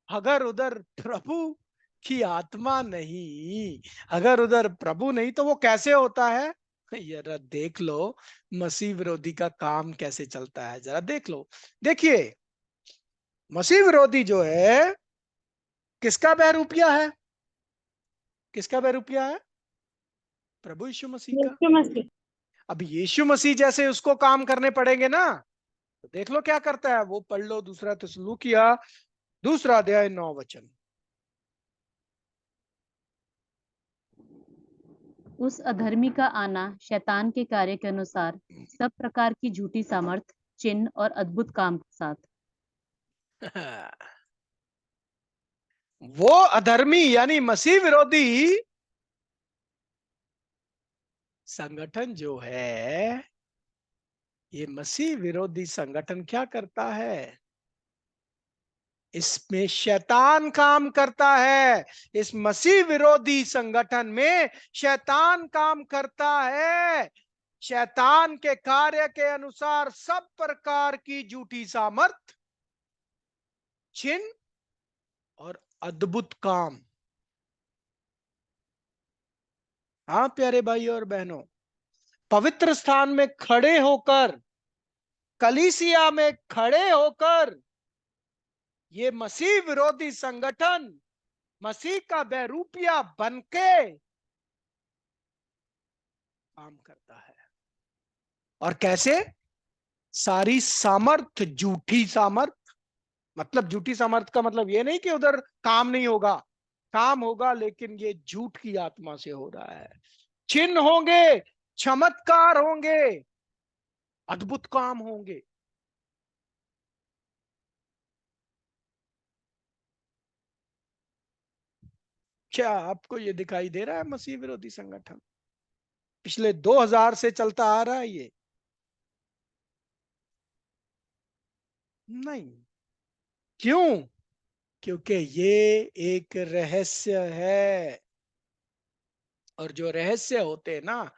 S1: अगर उधर प्रभु की आत्मा नहीं, अगर उधर प्रभु नहीं, तो वो कैसे होता है? जरा देख लो मसीह विरोधी का काम कैसे चलता है, जरा देख लो। देखिए, मसीह विरोधी जो है किसका बहरूपिया है? किसका बहरूपिया है? प्रभु यीशु मसीह का।
S3: यीशु मसीह।
S1: अब यीशु मसीह जैसे उसको काम करने पड़ेंगे ना, तो देख लो क्या करता है वो। पढ़ लो दूसरा थिस्सलुनीकियों दूसरा अध्याय 9 वचन।
S2: उस अधर्मी का आना शैतान के कार्य के अनुसार सब प्रकार की झूठी सामर्थ, चिन्ह और अद्भुत काम के साथ।
S1: वो अधर्मी यानी मसीह विरोधी संगठन जो है, ये मसीह विरोधी संगठन क्या करता है? इसमें शैतान काम करता है। इस मसीह विरोधी संगठन में शैतान काम करता है। शैतान के कार्य के अनुसार सब प्रकार की झूठी सामर्थ, चिन्ह और अद्भुत काम। हाँ प्यारे भाई और बहनों, पवित्र स्थान में खड़े होकर, कलीसिया में खड़े होकर ये मसीह विरोधी संगठन मसीह का बहरूपिया बनके काम करता है। और कैसे? सारी सामर्थ झूठी सामर्थ। मतलब झूठी सामर्थ का मतलब ये नहीं कि उधर काम नहीं होगा, काम होगा, लेकिन ये झूठ की आत्मा से हो रहा है। चिन्ह होंगे, चमत्कार होंगे, अद्भुत काम होंगे। क्या आपको ये दिखाई दे रहा है मसीह विरोधी संगठन पिछले 2000 से चलता आ रहा है ये? नहीं। क्यों? क्योंकि ये एक रहस्य है, और जो रहस्य होते हैं ना,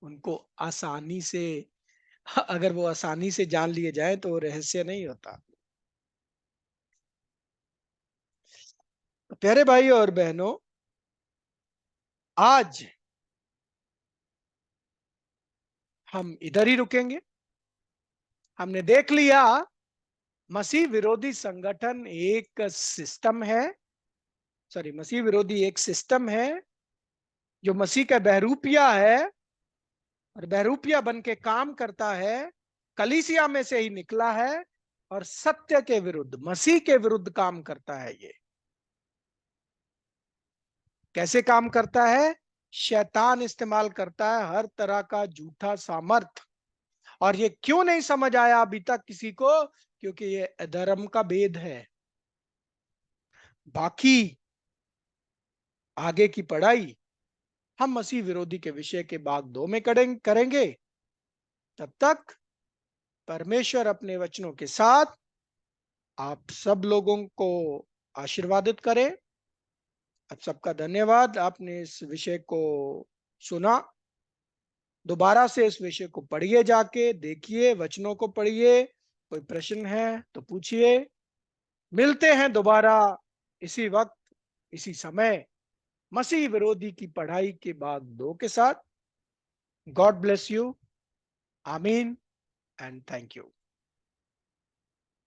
S1: उनको आसानी से, अगर वो आसानी से जान लिए जाए तो वो रहस्य नहीं होता। तो प्यारे भाई और बहनों, आज हम इधर ही रुकेंगे। हमने देख लिया मसीह विरोधी संगठन एक सिस्टम है, सॉरी, मसीह विरोधी एक सिस्टम है जो मसीह का बहरूपिया है, और बहरूपिया बन के काम करता है, कलीसिया में से ही निकला है, और सत्य के विरुद्ध, मसीह के विरुद्ध काम करता है। ये कैसे काम करता है? शैतान इस्तेमाल करता है हर तरह का झूठा सामर्थ। और ये क्यों नहीं समझ आया अभी तक किसी को? क्योंकि ये अधर्म का भेद है। बाकी आगे की पढ़ाई हम मसीह विरोधी के विषय के भाग 2 में करेंगे। तब तक परमेश्वर अपने वचनों के साथ आप सब लोगों को आशीर्वादित करे। आप सबका धन्यवाद, आपने इस विषय को सुना। दोबारा से इस विषय को पढ़िए, जाके देखिए, वचनों को पढ़िए। कोई प्रश्न है तो पूछिए। मिलते हैं दोबारा इसी वक्त, इसी समय, मसीह विरोधी की पढ़ाई के भाग 2 के साथ। God bless you. आमीन एंड थैंक यू।